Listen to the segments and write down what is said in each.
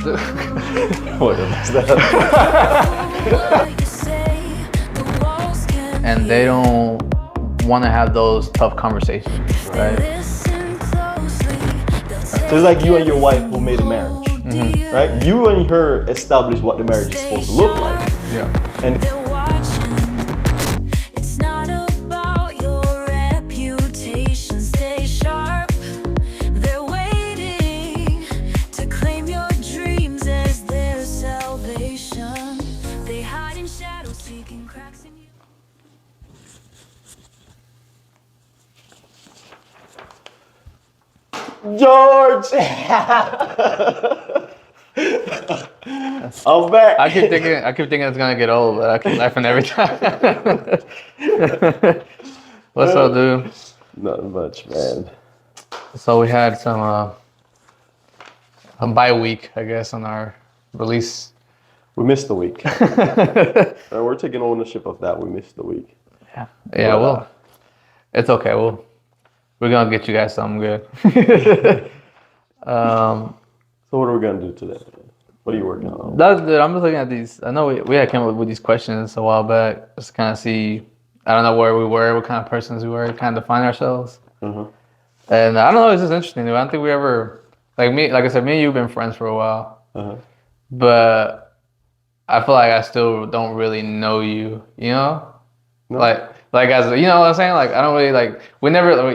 What is that? And they don't want to have those tough conversations, right? So it's like you and your wife who made a marriage, right? You and her established what the marriage is supposed to look like. Yeah. And George! I'm back. I keep thinking it's gonna get old, but I keep laughing every time. What's up, dude? Not much, man. So we had some a bye week, I guess, on our release. We missed the week. We're taking ownership of that. We missed the week. Yeah, well, it's okay. We're gonna get you guys something good. So what are we gonna do today? What are you working on? That's good. I'm just looking at these. I know we had came up with these questions a while back, just to kind of see. I don't know where we were, what kind of persons we were, kind of define ourselves. And I don't know. It's just interesting. I don't think we ever like I said, me and you've been friends for a while, but I feel like I still don't really know you. You know, No. like as you know what I'm saying. Like I don't really like. We never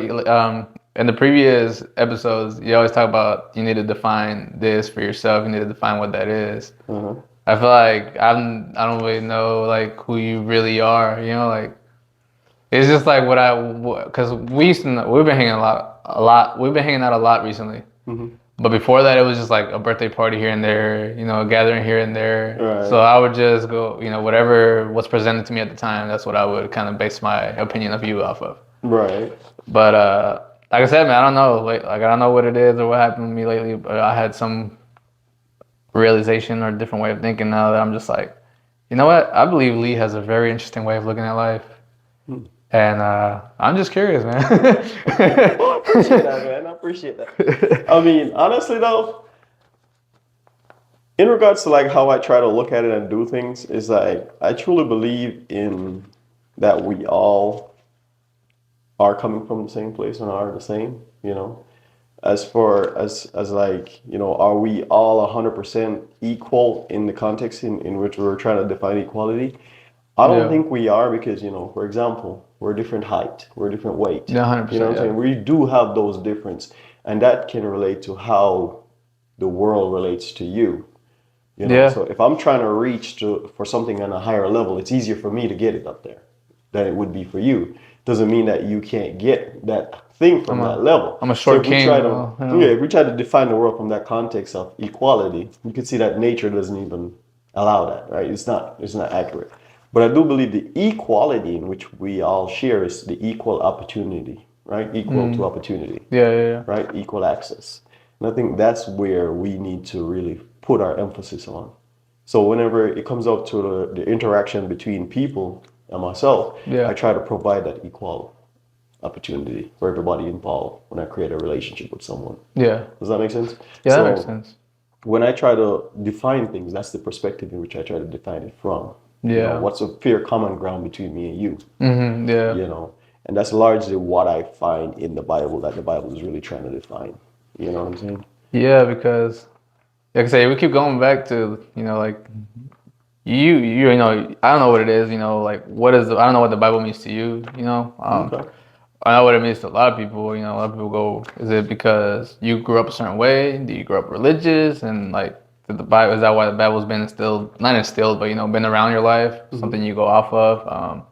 in the previous episodes, you always talk about you need to define this for yourself. You need to define what that is. I feel like I don't really know like who you really are. You know, like it's just like because we've been hanging a lot. We've been hanging out a lot recently. But before that, it was just like a birthday party here and there. You know, a gathering here and there. Right. So I would just go. You know, whatever was presented to me at the time, that's what I would kind of base my opinion of you off of. Right. But like I said, man, I don't know. Like I don't know what it is or what happened to me lately. But I had some realization or a different way of thinking now that I'm just like, you know what? I believe Lee has a very interesting way of looking at life. And I'm just curious, man. Well, I appreciate that, man. I appreciate that. I mean, honestly though, in regards to like how I try to look at it and do things, is like I truly believe in that we all are coming from the same place and are the same, you know. As far as like, you know, are we all 100% equal in the context in which we're trying to define equality? I don't think we are because, you know, for example, we're a different height, we're a different weight. Yeah, 100%. You know what I'm saying? We do have those differences, and that can relate to how the world relates to you. You know, so if I'm trying to reach for something on a higher level, it's easier for me to get it up there than it would be for you. Doesn't mean that you can't get that thing from that level. I'm a short king. If we try to define the world from that context of equality, you can see that nature doesn't even allow that, right? It's not accurate. But I do believe the equality in which we all share is the equal opportunity, right? Equal to opportunity. Yeah. Right? Equal access. And I think that's where we need to really put our emphasis on. So whenever it comes up to the interaction between people and myself, I try to provide that equal opportunity for everybody involved when I create a relationship with someone. Yeah. Does that make sense? Yeah, that makes sense. When I try to define things, that's the perspective in which I try to define it from. Yeah. You know, what's a fair common ground between me and you? Yeah. You know, and that's largely what I find in the Bible that the Bible is really trying to define. You know what I'm saying? Yeah, because like I say, we keep going back to, you know, like you know, I don't know what it is, you know, like I don't know what the Bible means to you, you know. I know what it means to a lot of people, you know. A lot of people go, is it because you grew up a certain way? Do you grow up religious? And like, is that why the Bible's been not instilled, but, you know, been around your life, something you go off of?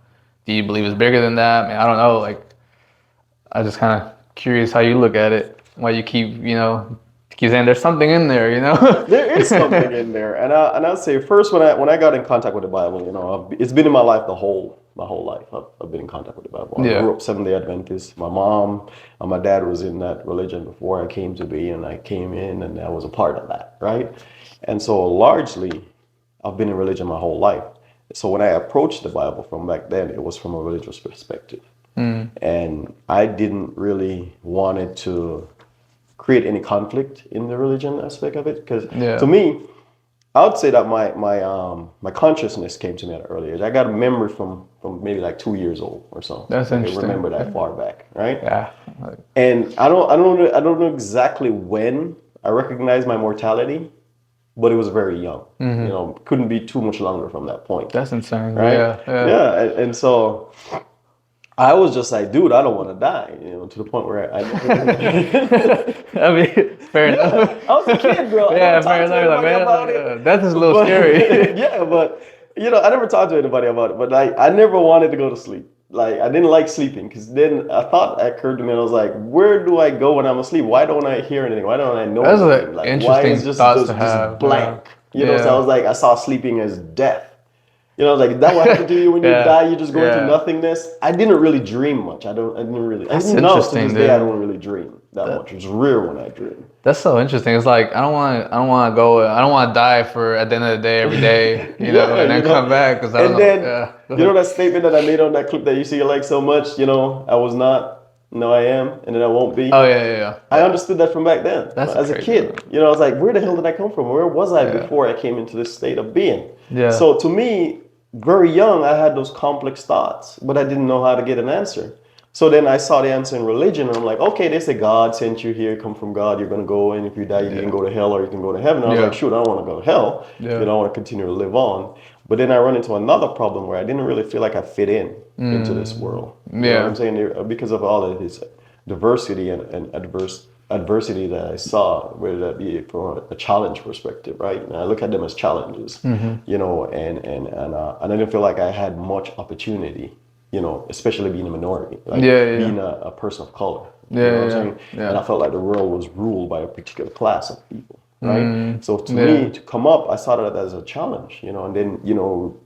Do you believe it's bigger than that? I mean, I don't know. Like, I just kind of curious how you look at it. Why you keep saying there's something in there, you know? There is something in there, and I'd say first when I got in contact with the Bible, you know, it's been in my life my whole life. I've been in contact with the Bible. I grew up Seventh-day Adventist. My mom and my dad was in that religion before I came to be, and I came in, and I was a part of that, right? And so largely, I've been in religion my whole life. So when I approached the Bible from back then, it was from a religious perspective. And I didn't really want it to create any conflict in the religion aspect of it. Because Yeah. to me, I would say that my consciousness came to me at an early age. I got a memory from maybe like 2 years old or so. That's I can interesting. remember that far back, right? Yeah. And I don't know exactly when I recognized my mortality, but it was very young. You know, couldn't be too much longer from that point, That's insane. right? Yeah. Yeah. Yeah, and so I was just like, dude, I don't want to die. You know, to the point where I I mean, fair enough. I was a kid, bro. I never Yeah, fair talked to enough. Like, anybody man, about like, it. that is a little But scary. yeah, but I never talked to anybody about it. But like, I never wanted to go to sleep. Like, I didn't like sleeping because then a thought occurred to me. And I was like, where do I go when I'm asleep? Why don't I hear anything? Why don't I know Those anything? are Like, why is interesting just thoughts to just have. Yeah. blank? So I was like, I saw sleeping as death. Like, is that what happened to you when you Yeah. die? You just go into Yeah. nothingness. I didn't really dream much. I didn't really. That's Even now, to interesting, this day, I dude. don't really dream that much. It's rare when I dream. That's so interesting. It's like I don't want to go. I don't want to die for at the end of the day every day, Yeah, and then come back because I don't and know. then Yeah. Go ahead. that statement that I made on that clip that you see you like so much. I was not. No, I am, and then I won't be. Oh yeah. I understood that from back then. That's As a crazy, kid. I was like, where the hell did I come from? Where was I Yeah. before I came into this state of being? Yeah. So to me, very young, I had those complex thoughts, but I didn't know how to get an answer. So then I saw the answer in religion, and I'm like, okay, they say God sent you here, come from God, you're gonna go, and if you die, you can go to hell or you can go to heaven. And I was Yeah. like, shoot, I don't want to go to hell. Yeah. I want to continue to live on. But then I run into another problem where I didn't really feel like I fit in into this world. You know what I'm saying? Because of all of this diversity and adversity that I saw, whether that be from a challenge perspective, right? And I look at them as challenges, and I didn't feel like I had much opportunity, especially being a minority, like being a person of color. You know what I'm saying? Yeah. And I felt like the world was ruled by a particular class of people. Right. So to me, to come up, I saw that as a challenge, and then,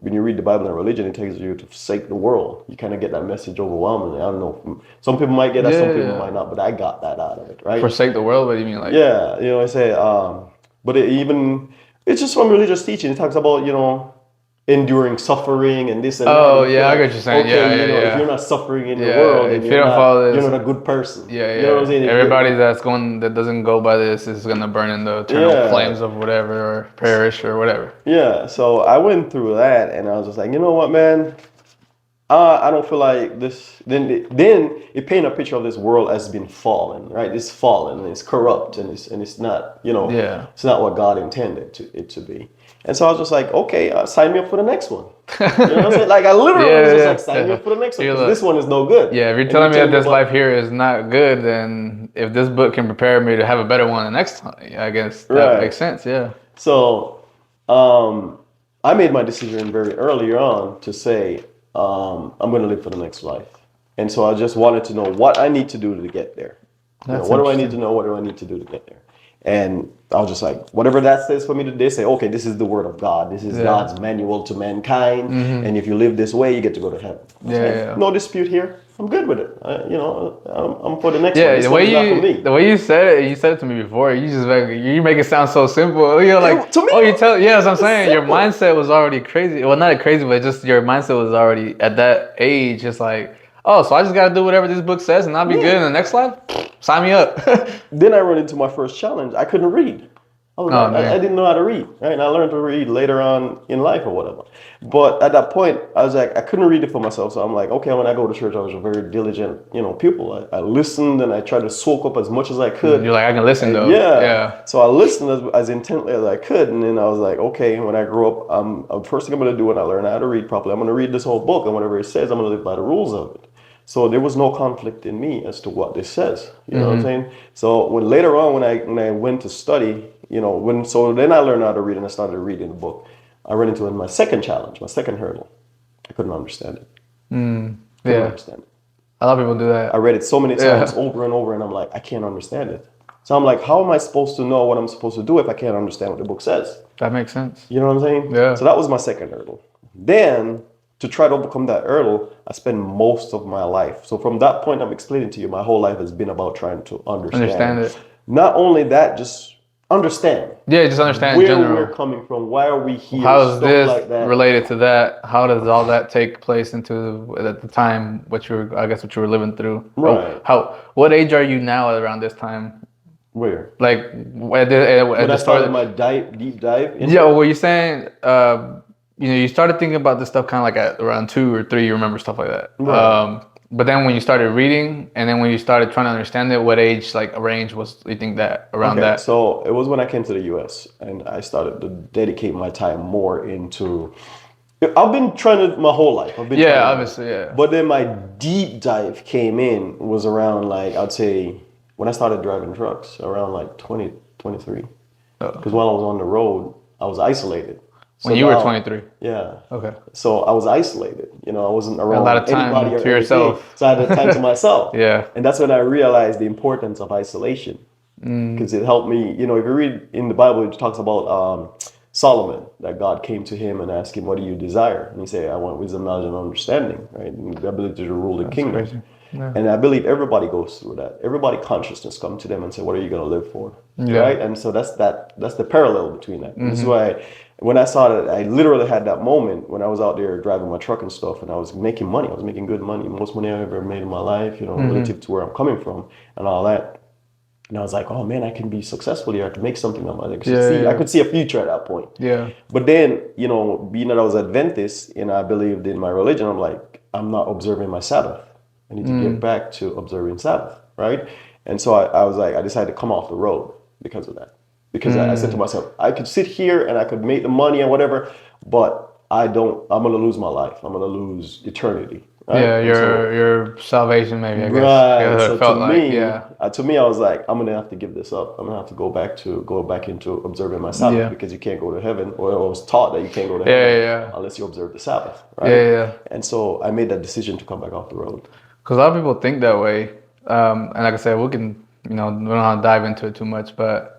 when you read the Bible and religion, it tells you to forsake the world. You kind of get that message overwhelmingly. I don't know. Some people might get that, some people might not, but I got that out of it, right? Forsake the world, what do you mean? Like, Yeah. I say, but it's just from religious teaching. It talks about, enduring suffering and this and that. Oh, And yeah, I get what you're saying. Okay, if you're not suffering in the world, then if you don't follow this, you're not a good person. Yeah. You know what I'm saying? Everybody that doesn't go by this is gonna burn in the eternal flames of whatever, or perish or whatever. Yeah. So I went through that, and I was just like, you know what, man? I don't feel like this. Then it painted a picture of this world as being fallen, right? It's fallen, and it's corrupt, and it's not, it's not what God intended it to be. And so I was just like, okay, sign me up for the next one. You know what I'm saying? Like, I literally was just like, sign me up for the next one, because this one is no good. Yeah, if you're telling me that this life here is not good, then if this book can prepare me to have a better one the next time, I guess that makes sense, yeah. So I made my decision very early on to say, I'm going to live for the next life. And so I just wanted to know what I need to do to get there. What do I need to know? What do I need to do to get there? And I was just like, whatever that says for me to do, they say, okay, this is the word of God. This is God's manual to mankind. And if you live this way, you get to go to heaven. No dispute here. I'm good with it. I'm for the next one. This the one is not for me. The way you said it to me before. You make it sound so simple. You're like, to me, that's what I'm saying. Your mindset was already crazy. Well, not crazy, but just your mindset was already at that age. Just like, oh, so I just got to do whatever this book says, and I'll be good in the next life. Sign me up. Then I run into my first challenge. I couldn't read. I didn't know how to read, right? And I learned to read later on in life or whatever. But at that point, I was like, I couldn't read it for myself. So I'm like, okay, when I go to church, I was a very diligent, pupil. I listened and I tried to soak up as much as I could. You're like, I can listen though. Yeah. So I listened as intently as I could. And then I was like, okay, when I grow up, first thing I'm going to do when I learn how to read properly, I'm going to read this whole book. And whatever it says, I'm going to live by the rules of it. So there was no conflict in me as to what this says. You know what I'm saying? So later on, when I went to study, then I learned how to read and I started reading the book. I ran into my second challenge, my second hurdle. I couldn't understand it. Couldn't understand it. A lot of people do that. I read it so many times over and over, and I'm like, I can't understand it. So I'm like, how am I supposed to know what I'm supposed to do if I can't understand what the book says? That makes sense. You know what I'm saying? Yeah. So that was my second hurdle. Then, to try to overcome that hurdle, I spent most of my life. So from that point, I'm explaining to you, my whole life has been about trying to understand it. Not only that, just understand. Yeah, just understand where in general. We're coming from. Why are we here? How is this like that. related to that? How does all that take place into at the time what you were living through? Right. What age are you now around this time? Where? Like at When the I start. started my deep dive into Yeah, it? well, you're saying, you started thinking about this stuff kind of like at around 2 or 3. You remember stuff like that. Right. But then when you started reading, and then when you started trying to understand it, what age, like, range was you think that around Okay, that? so it was when I came to the US and I started to dedicate my time more into. I've been trying to my whole life. I've been trying Yeah, to know. obviously, yeah. But then my deep dive came in was around like I'd say when I started driving trucks around like 20, 23. Because Oh. while I was on the road, I was isolated. So When you were now, 23. yeah. Okay. So I was isolated. I wasn't A lot around of anybody time or to anything. yourself. So I had the time to myself. Yeah. And that's when I realized the importance of isolation. Because it helped me. If you read in the Bible, it talks about Solomon, that God came to him and asked him, "What do you desire?" And he said, "I want wisdom, knowledge, and understanding, right? And the ability to rule the That's kingdom." crazy. Yeah. And I believe everybody goes through that. Everybody consciousness come to them and say, "What are you going to live for?" Yeah. Right? And so that's the parallel between that. And this is Mm-hmm. why when I saw that, I literally had that moment when I was out there driving my truck and stuff, and I was making money. I was making good money, most money I ever made in my life. Mm-hmm. Relative to where I'm coming from and all that. And I was like, "Oh man, I can be successful here. I can make something of my life. Yeah, I yeah, could see a future at that point." yeah. But then, being that I was Adventist and I believed in my religion, I'm like, I'm not observing my Sabbath. I need to get back to observing Sabbath, right? And so I was like, I decided to come off the road because of that. Because I said to myself, I could sit here and I could make the money and whatever, but I'm going to lose my life. I'm going to lose eternity, right? Yeah, And so your salvation, maybe, I guess. right. Yeah, So it felt like, yeah. to me, I was like, I'm gonna have to give this up. I'm gonna have to go back into observing my Sabbath Yeah. because you can't go to heaven, or I was taught that you can't go to Yeah, heaven yeah, unless you observe the Sabbath, yeah, right? yeah. And so I made that decision to come back off the road. Because a lot of people think that way. And like I said, we can, we don't have to dive into it too much, but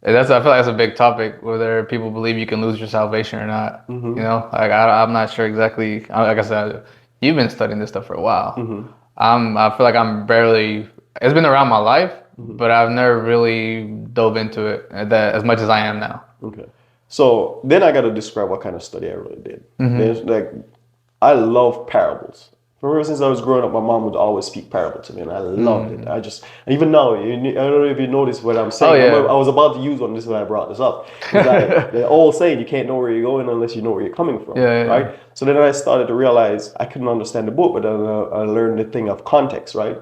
I feel like that's a big topic, whether people believe you can lose your salvation or not. Like, I'm not sure exactly. Like I said, you've been studying this stuff for a while. I feel like I'm barely, it's been around my life, but I've never really dove into it that as much as I am now. Okay. So then I got to describe what kind of study I really did. There's like, I love parables. From ever since I was growing up, my mom would always speak parable to me, and I loved it. Even now, I don't know if you notice what I'm saying. Oh, yeah. I was about to use one. This is why I brought this up. It's like the old saying, you can't know where you're going unless you know where you're coming from, Yeah, yeah. right? So then I started to realize I couldn't understand the book, but then I learned the thing of context, right?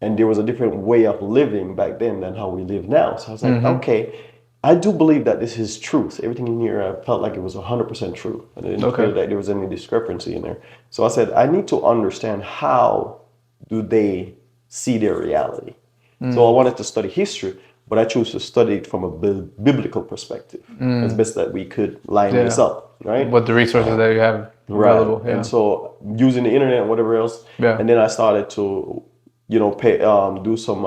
And there was a different way of living back then than how we live now. So I was like, okay, I do believe that this is truth. Everything in here, I felt like it was 100% true. I didn't feel that there was any discrepancy in there. So I said, I need to understand how do they see their reality. So I wanted to study history, but I chose to study it from a biblical perspective as best that we could line this up, right? What the resources that you have available. Right. Yeah. And so using the internet and whatever else, Yeah. and then I started to, do some,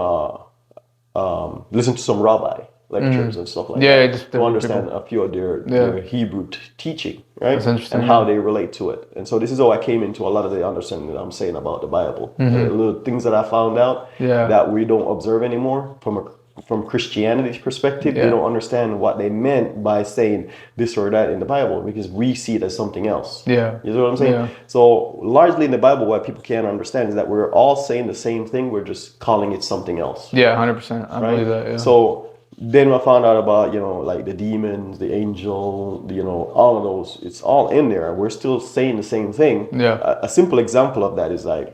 listen to some rabbi lectures and stuff like Yeah, that just to different understand people. a few of their Hebrew teaching, right? That's interesting, And how yeah. they relate to it. And so this is how I came into a lot of the understanding that I'm saying about the Bible. The little things that I found out Yeah. that we don't observe anymore from Christianity's perspective, they Yeah. don't understand what they meant by saying this or that in the Bible because we see it as something else. Yeah. You know what I'm saying? Yeah. So largely in the Bible, what people can't understand is that we're all saying the same thing. We're just calling it something else. Yeah, 100%. I Right? believe that. Yeah. So then I found out about, like the demons, the angel, all of those. It's all in there. We're still saying the same thing. Yeah. A simple example of that is like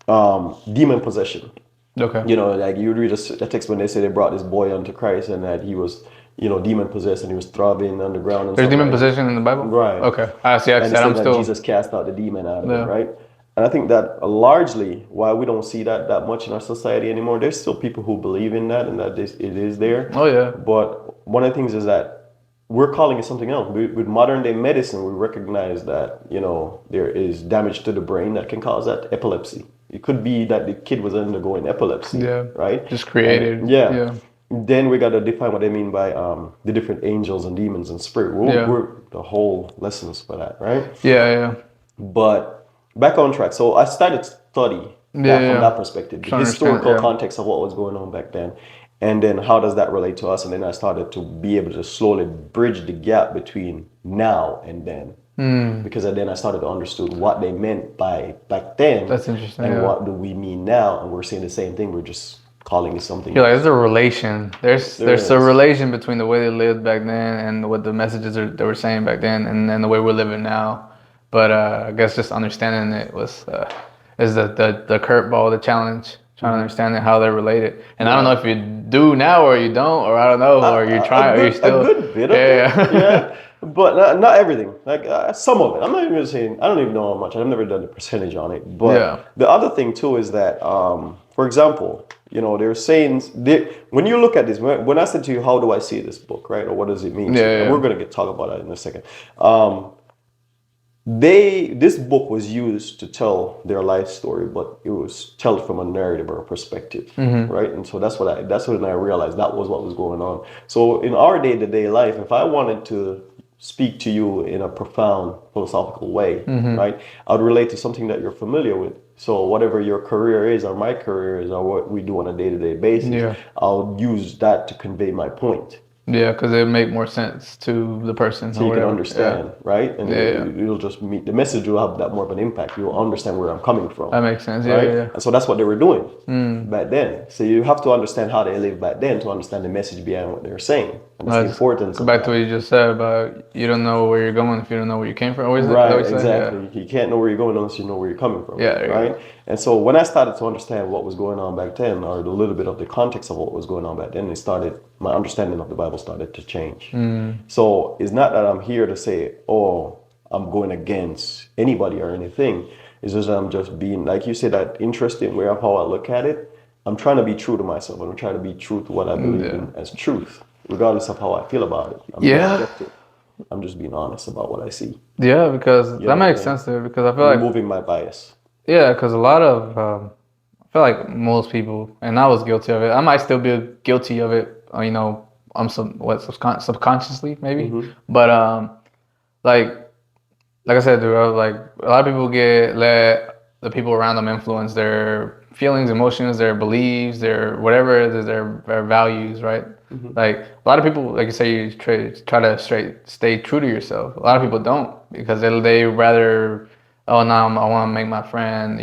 demon possession. Okay. Like you read a text when they say they brought this boy unto Christ and that he was, demon possessed and he was throbbing underground. And There's stuff demon like that. possession in the Bible? Right. Okay. I see. Like I And it said, said I'm that still. Jesus cast out the demon out of Yeah. him, right? And I think that largely why we don't see that much in our society anymore, there's still people who believe in that and that it is there. Oh, yeah. But one of the things is that we're calling it something else. With modern day medicine, we recognize that, there is damage to the brain that can cause that epilepsy. It could be that the kid was undergoing epilepsy, Yeah. right? Just created. And, Yeah. Then we got to define what they mean by the different angels and demons and spirit. We're the whole lessons for that, right? Yeah. Yeah. But back on track. So I started to study that from that perspective, the Trying to historical understand, context of what was going on back then. And then how does that relate to us? And then I started to be able to slowly bridge the gap between now and then. Because then I started to understand what they meant by back then. That's interesting. And Yeah. what do we mean now? And we're saying the same thing. We're just calling it something You're like, else. there's a relation. There's There there's a is. relation between the way they lived back then and what the messages they were saying back then, and then the way we're living now. But I guess just understanding it was is the curveball, the challenge, trying to understand how they're related. And I don't know Yeah. if you do now or you don't, or I don't know, or you try, or you A still, good bit of it, yeah, yeah, but not everything. Like some of it. I'm not even saying I don't even know how much. I've never done the percentage on it. But yeah, the other thing too is that, for example, they're saying when you look at this. When I said to you, how do I see this book, right, or what does it mean to you? And yeah, we're gonna talk about that in a second. This book was used to tell their life story, but it was told from a narrative or a perspective, right? And so that's when I realized that was what was going on. So in our day-to-day life, if I wanted to speak to you in a profound philosophical way, right, I would relate to something that you're familiar with. So whatever your career is or my career is or what we do on a day-to-day basis, yeah. I'll use that to convey my point. Yeah, because it make more sense to the person So or you can whatever. Yeah, understand, right? And yeah, yeah. you'll just meet the message will have that more of an impact. You'll understand where I'm coming from, That makes sense. Yeah, right? yeah, And so that's what they were doing back then. So you have to understand how they lived back then to understand the message behind what they're saying. And that's yeah. the Just importance go of back to what that. you just said about you don't know where you're going if you don't know where you came from. Or is it? Is that what Right, you said? Yeah, exactly. You can't know where you're going unless you know where you're coming from, yeah. There you right? go. And so when I started to understand what was going on back then, or a little bit of the context of what was going on back then, my understanding of the Bible started to change. So it's not that I'm here to say, oh, I'm going against anybody or anything. It's just that I'm just being, like you said, that interesting way of how I look at it. I'm trying to be true to myself. I'm trying to be true to what I believe Yeah, in as truth, regardless of how I feel about it. I'm being yeah, objective. I'm just being honest about what I see. yeah. Because You that know what I'm makes saying? sense there. Because I feel like Removing my bias. yeah, because a lot of I feel like most people, and I was guilty of it. I might still be guilty of it. I'm subconsciously maybe, but like like I said, dude, like a lot of people let the people around them influence their feelings, emotions, their beliefs, their whatever it is, their values, right? Like a lot of people, like you say, you try to stay true to yourself. A lot of people don't because they rather, oh no, I want to make my friend,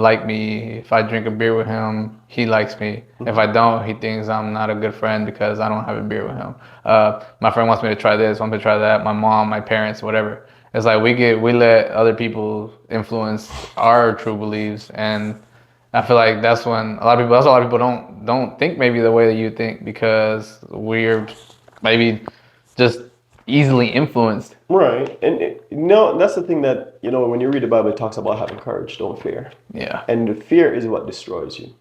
like me. If I drink a beer with him, he likes me. If I don't, he thinks I'm not a good friend because I don't have a beer with him. My friend wants me to try this, wants me to try that. My mom, my parents, whatever. It's like we let other people influence our true beliefs, and I feel like that's why a lot of people don't think maybe the way that you think because we're maybe just easily influenced. Right. And no, that's the thing that, when you read the Bible, it talks about having courage, don't fear. Yeah. And the fear is what destroys you.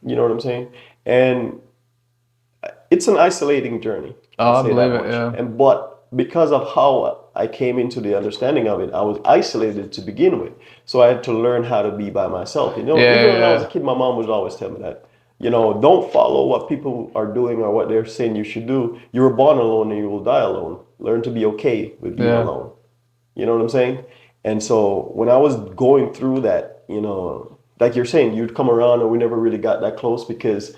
You know what I'm saying? And it's an isolating journey. I'll Oh, I say believe that it. much. Yeah. But because of how I came into the understanding of it, I was isolated to begin with. So I had to learn how to be by myself. Yeah. Even when I was Yeah. a kid, my mom would always tell me that, don't follow what people are doing or what they're saying you should do. You were born alone and you will die alone. Learn to be okay with being Yeah. alone. You know what I'm saying? And so when I was going through that, like you're saying, you'd come around and we never really got that close because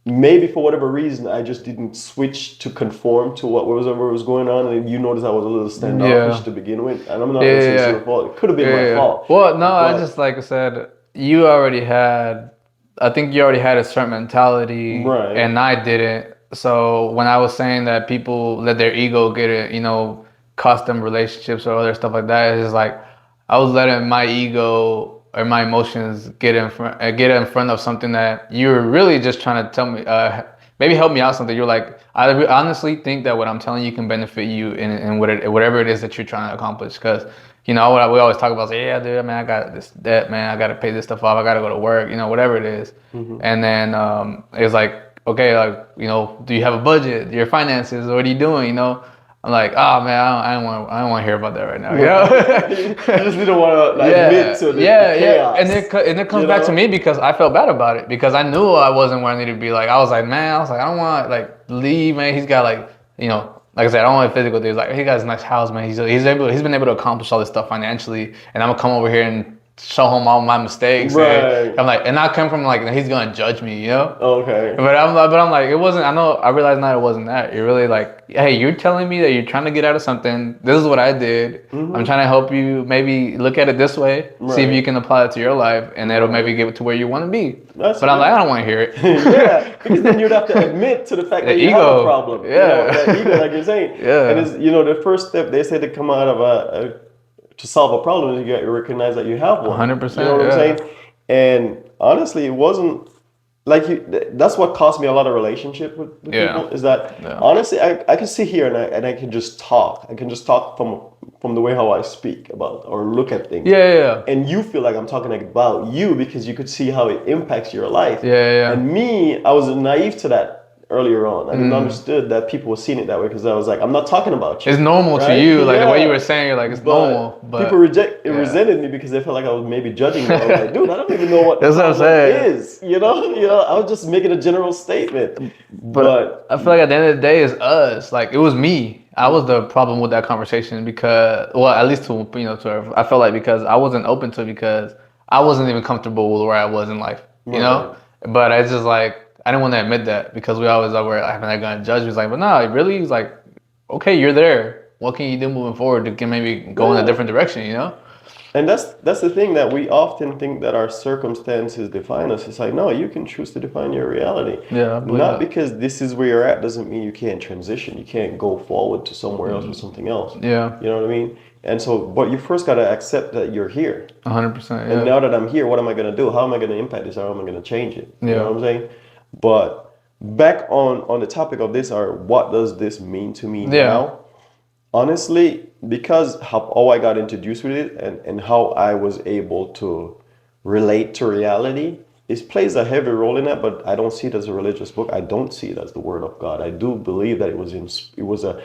maybe for whatever reason I just didn't switch to conform to whatever was going on, and you notice I was a little standoffish Yeah. to begin with. And I'm not Yeah. gonna say it's Yeah. your fault. It could have been Yeah. my Yeah. fault, Well, no, I just but like I said, you already had. I think you already had a certain mentality, right, and I didn't. So when I was saying that people let their ego get it, cost them relationships or other stuff like that, it's just like I was letting my ego or my emotions get in front of something that you're really just trying to tell me, maybe help me out something. You're like, honestly think that what I'm telling you can benefit you in whatever it is that you're trying to accomplish. Because what we always talk about is, yeah, dude, man, I got this debt, man, I got to pay this stuff off, I got to go to work, whatever it is. And then it's like, okay, like, do you have a budget? Your finances? What are you doing? I'm like, oh man, I don't want to hear about that right now. you just didn't want to admit Yeah, to the yeah, yeah. And chaos, it comes you back to know? me because I felt bad about it because I knew I wasn't where I needed to be. Like I was like, man, I don't want like leave, man. He's got like, like I said, I don't want physical things. Like he got his nice house, man. He's been able to accomplish all this stuff financially, and I'm gonna come over here and show him all my mistakes. Right. And I'm like, and not come from like he's gonna judge me, you know. Okay. But I'm like, it wasn't. I realized now it wasn't that. You're really like, hey, you're telling me that you're trying to get out of something. This is what I did. I'm trying to help you. Maybe look at it this way. See if Right. you can apply it to your life, and it'll maybe get it to where you want to be. That's But I'm good. like, I don't want to hear it. Yeah, because then you'd have to admit to the fact The that you have a ego. problem. Yeah. That ego, like you're saying. Yeah. And it's, the first step they say to come out of to solve a problem is you got to recognize that you have one. 100%. You know what I'm Yeah. saying? And honestly, it wasn't like that's what cost me a lot of relationship with people is that honestly I can sit here and I can just talk. I can just talk from the way how I speak about or look at things. Yeah. And you feel like I'm talking about you because you could see how it impacts your life. Yeah. And me, I was naive to that earlier on. I didn't understood that people were seeing it that way because I was like, I'm not talking about you. It's normal to right? you, like the way you were saying. You're like, it's normal. But people resented me because they felt like I was maybe judging them. I was like, dude, I don't even know what the That's what I'm problem saying. is. I was just making a general statement. But I feel like at the end of the day, it's us. Like it was me. I was the problem with that conversation because, well, at least to to her. I felt like because I wasn't open to it because I wasn't even comfortable with where I was in life. You know. But it's just like I didn't want to admit that because we always were like, I'm not gonna judge. He's like, but no, really. He's like, okay, you're there. What can you do moving forward to maybe go in a different direction? You know. And that's the thing that we often think that our circumstances define us. It's like, no, you can choose to define your reality. Yeah, I believe Not that. because this is where you're at doesn't mean you can't transition. You can't go forward to somewhere else or something else. Yeah. You know what I mean? And so, but you first got to accept that you're here. 100%. Yeah. And now that I'm here, what am I going to do? How am I going to impact this? How am I going to change it? You know what I'm saying? But back on the topic of this, or what does this mean to me now? Honestly, because how I got introduced with it and how I was able to relate to reality, it plays a heavy role in that, but I don't see it as a religious book. I don't see it as the word of God. I do believe that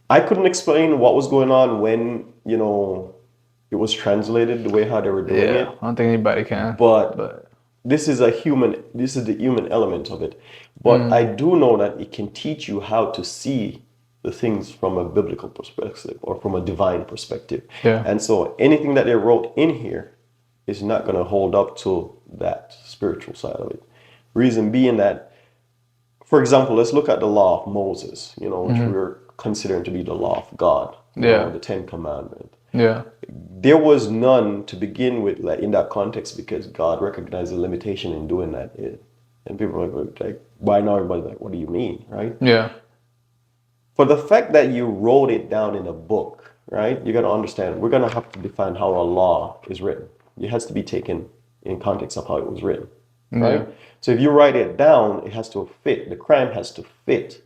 I couldn't explain what was going on when, it was translated the way how they were doing it. I don't think anybody can. But this is the human element of it. But I do know that it can teach you how to see the things from a biblical perspective or from a divine perspective. Yeah. And so anything that they wrote in here is not going to hold up to that spiritual side of it. Reason being that, for example, let's look at the law of Moses, which we're considering to be the law of God, the 10 Commandments. Yeah. There was none to begin with, like in that context, because God recognized the limitation in doing that. And people were like, by now everybody's like, what do you mean, right? Yeah. For the fact that you wrote it down in a book, right? You got to understand, we're going to have to define how a law is written. It has to be taken in context of how it was written, right? Yeah. So if you write it down, it has to fit. The crime has to fit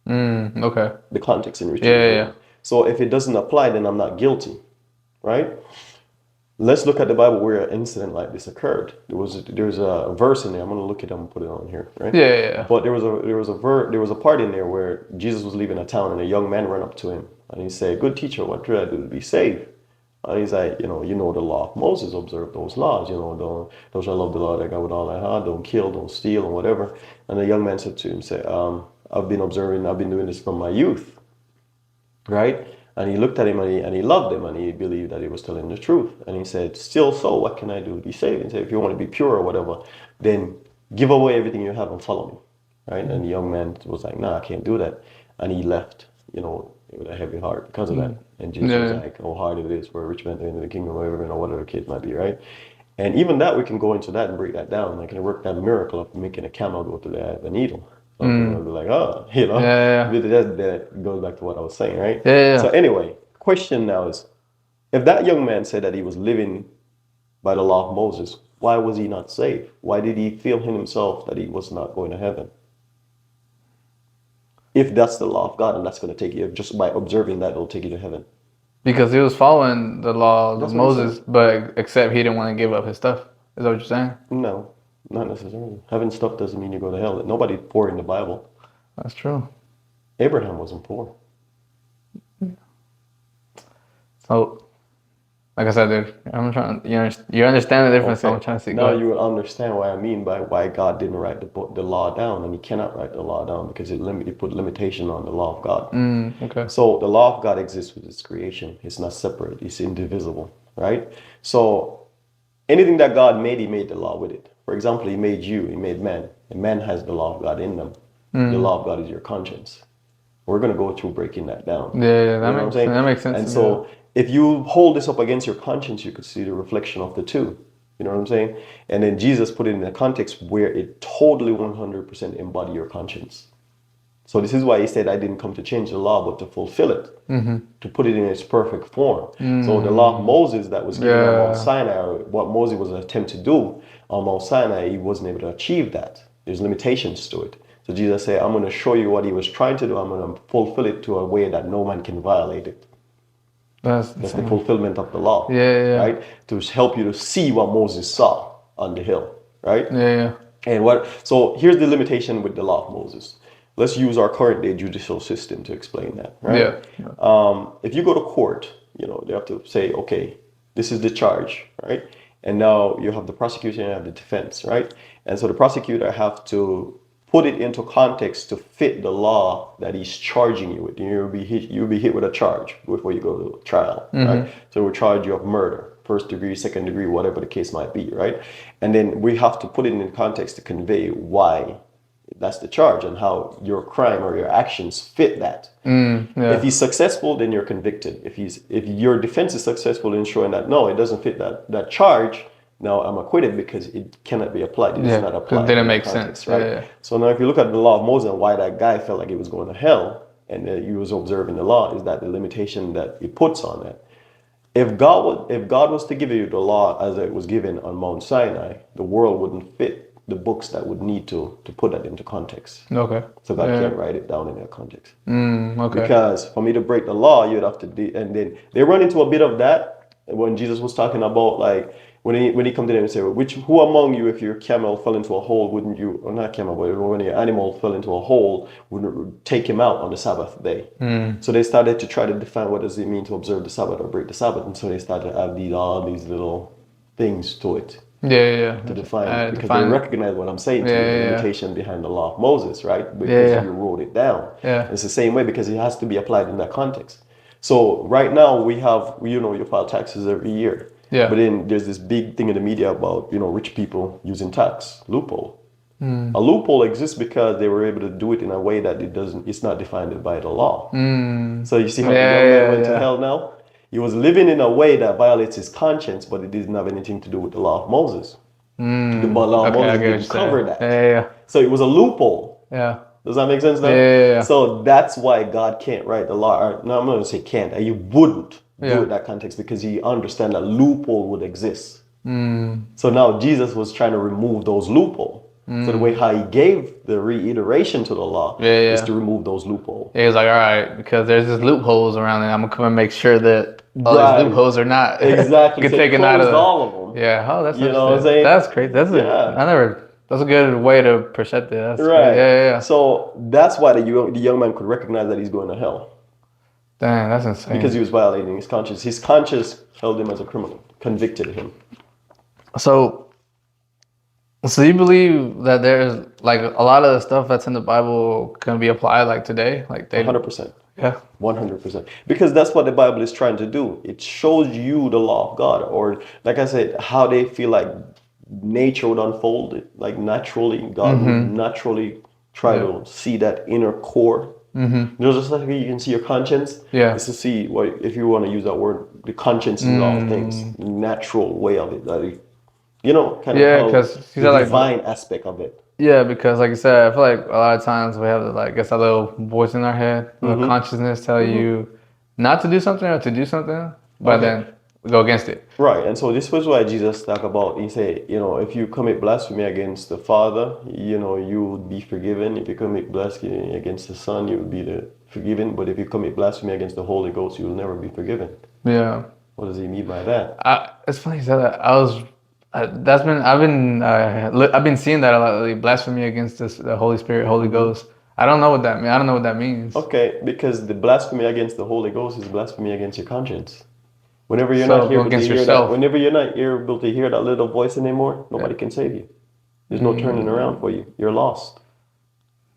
Okay. the context in which Yeah, it was yeah. written. So if it doesn't apply, then I'm not guilty, right? Let's look at the Bible where an incident like this occurred. There's a verse in there. I'm going to look it up and put it on here, right? Yeah. But there was a part in there where Jesus was leaving a town and a young man ran up to him and he said, "Good teacher, what should I do to be saved?" And he's like, you know the law of Moses, observe those laws. Thou shalt love the Lord thy God with all thy heart, don't kill, don't steal, and whatever. And the young man said to him, I've been doing this from my youth, right? And he looked at him and he loved him and he believed that he was telling the truth. And he said, still so, what can I do to be saved? And he said, if you want to be pure or whatever, then give away everything you have and follow me, right? And the young man was like, nah, I can't do that. And he left, with a heavy heart because of that. And Jesus was like, oh, hard it is for a rich man to enter the kingdom, or whatever the case might be, right? And even that, we can go into that and break that down. Like, can work that miracle of making a camel go through the eye of a needle. So be like, that goes back to what I was saying, right? Yeah. So anyway, question now is, if that young man said that he was living by the law of Moses, why was he not saved? Why did he feel in himself that he was not going to heaven? If that's the law of God and that's going to take you, just by observing that, it'll take you to heaven. Because he was following the law of That's what Moses, but except he didn't want to give up his stuff. Is that what you're saying? No, not necessarily. Having stuff doesn't mean you go to hell. Nobody's poor in the Bible. That's true. Abraham wasn't poor. So, like I said, dude, I'm trying. You understand the difference. Okay. So I'm trying to see. Now you will understand what I mean by why God didn't write the law down, and He cannot write the law down because He put limitation on the law of God. Okay. So the law of God exists with its creation. It's not separate. It's indivisible, right? So anything that God made, he made the law with it. For example, he made you, he made man, and man has the law of God in them. The law of God is your conscience. We're going to go through breaking that down. Yeah, You know what I'm saying? that makes sense. And to me, so if you hold this up against your conscience, you could see the reflection of the two. You know what I'm saying? And then Jesus put it in a context where it totally 100% embody your conscience. So this is why he said, I didn't come to change the law, but to fulfill it, to put it in its perfect form. So the law of Moses that was given on Mount Yeah. Sinai, or what Moses was attempting to do on Mount Sinai, he wasn't able to achieve that. There's limitations to it. So Jesus said, I'm going to show you what he was trying to do. I'm going to fulfill it to a way that no man can violate it. That's That's the insane. fulfillment of the law, Yeah. right? To help you to see what Moses saw on the hill, right? Yeah. And what? So here's the limitation with the law of Moses. Let's use our current day judicial system to explain that, right? If you go to court, they have to say, okay, this is the charge, right? And now you have the prosecution and you have the defense, right? And so the prosecutor have to put it into context to fit the law that he's charging you with. You'll be hit with a charge before you go to trial, right? So we'll charge you of murder, first degree, second degree, whatever the case might be, right? And then we have to put it in context to convey why that's the charge and how your crime or your actions fit that. If he's successful, then you're convicted. If your defense is successful in showing that no, it doesn't fit that charge, now I'm acquitted because it cannot be applied. It is not applied. It didn't in that make context, sense, right? Yeah. So now if you look at the law of Moses and why that guy felt like he was going to hell and that he was observing the law, is that the limitation that it puts on that. If God was to give you the law as it was given on Mount Sinai, the world wouldn't fit the books that would need to put that into context. Okay. So God can't write it down in that context. Okay. Because for me to break the law, you'd have to and then they run into a bit of that when Jesus was talking about like when he come to them and say, well, who among you, if your camel fell into a hole, wouldn't you, or not camel, but when your animal fell into a hole, wouldn't take him out on the Sabbath day? So they started to try to define what does it mean to observe the Sabbath or break the Sabbath, and so they started to add all these little things to it. Yeah. To define it, because they recognize what I'm saying to you, the limitation behind the law of Moses, right? Because you wrote it down. It's the same way because it has to be applied in that context. So right now we have, you file taxes every year. Yeah. But then there's this big thing in the media about, rich people using tax loophole. A loophole exists because they were able to do it in a way that it's not defined by the law. So you see how the young man went to hell now? He was living in a way that violates his conscience, but it didn't have anything to do with the law of Moses. The law of Moses didn't cover that. Yeah. So it was a loophole. Yeah. Does that make sense now? Yeah. So that's why God can't write the law. No, I'm not going to say can't. He wouldn't do it that context because he understands that loophole would exist. So now Jesus was trying to remove those loopholes. So the way how he gave the reiteration to the law is to remove those loopholes. He was like, all right, because there's just loopholes around it. I'm going to come and make sure that all these loopholes are not exactly get taken out of all of them. Yeah. Oh, that's you know what I'm saying? That's crazy. That's a good way to perceive it. That's right. Yeah. So that's why the young man could recognize that he's going to hell. Dang, that's insane. Because he was violating his conscience. His conscience held him as a criminal, convicted him. So you believe that there's like a lot of the stuff that's in the Bible can be applied like today? Like 100%. Yeah. 100%. Because that's what the Bible is trying to do. It shows you the law of God, or like I said, how they feel like nature would unfold it, like naturally, God would naturally try to see that inner core. Just like you can see your conscience. Yeah. It's to see what, if you want to use that word, the conscience in all things, the natural way of it, kind of because the divine aspect of it. Yeah, because like you said, I feel like a lot of times we have like a little voice in our head, a little consciousness tell you not to do something or to do something, but then we go against it. Right, and so this was why Jesus talked about, he said, if you commit blasphemy against the Father, you would be forgiven. If you commit blasphemy against the Son, you would be forgiven. But if you commit blasphemy against the Holy Ghost, you will never be forgiven. Yeah. What does he mean by that? It's funny you said that. I've been seeing that a lot lately, blasphemy against the Holy Spirit, Holy Ghost. I don't know what that means. I don't know what that means. Okay, because the blasphemy against the Holy Ghost is blasphemy against your conscience. Whenever you're not able to hear that, whenever you're not able to hear that little voice anymore, nobody can save you. There's no turning around for you. You're lost.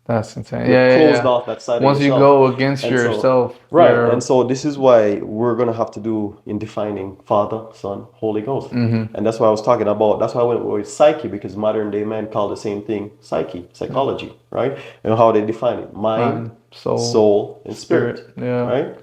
That's insane. You're Yeah, yeah, closed yeah. off that side of Once you yourself. go against And so, yourself, right. And you're. so this is why we're going to have to do in defining Father, Son, Holy Ghost. Mm-hmm. And that's why I was talking about, that's why I went with psyche, because modern day man call the same thing psyche, psychology, right? And how they define it: mind, Mind, soul, soul, and spirit, spirit. Yeah. right?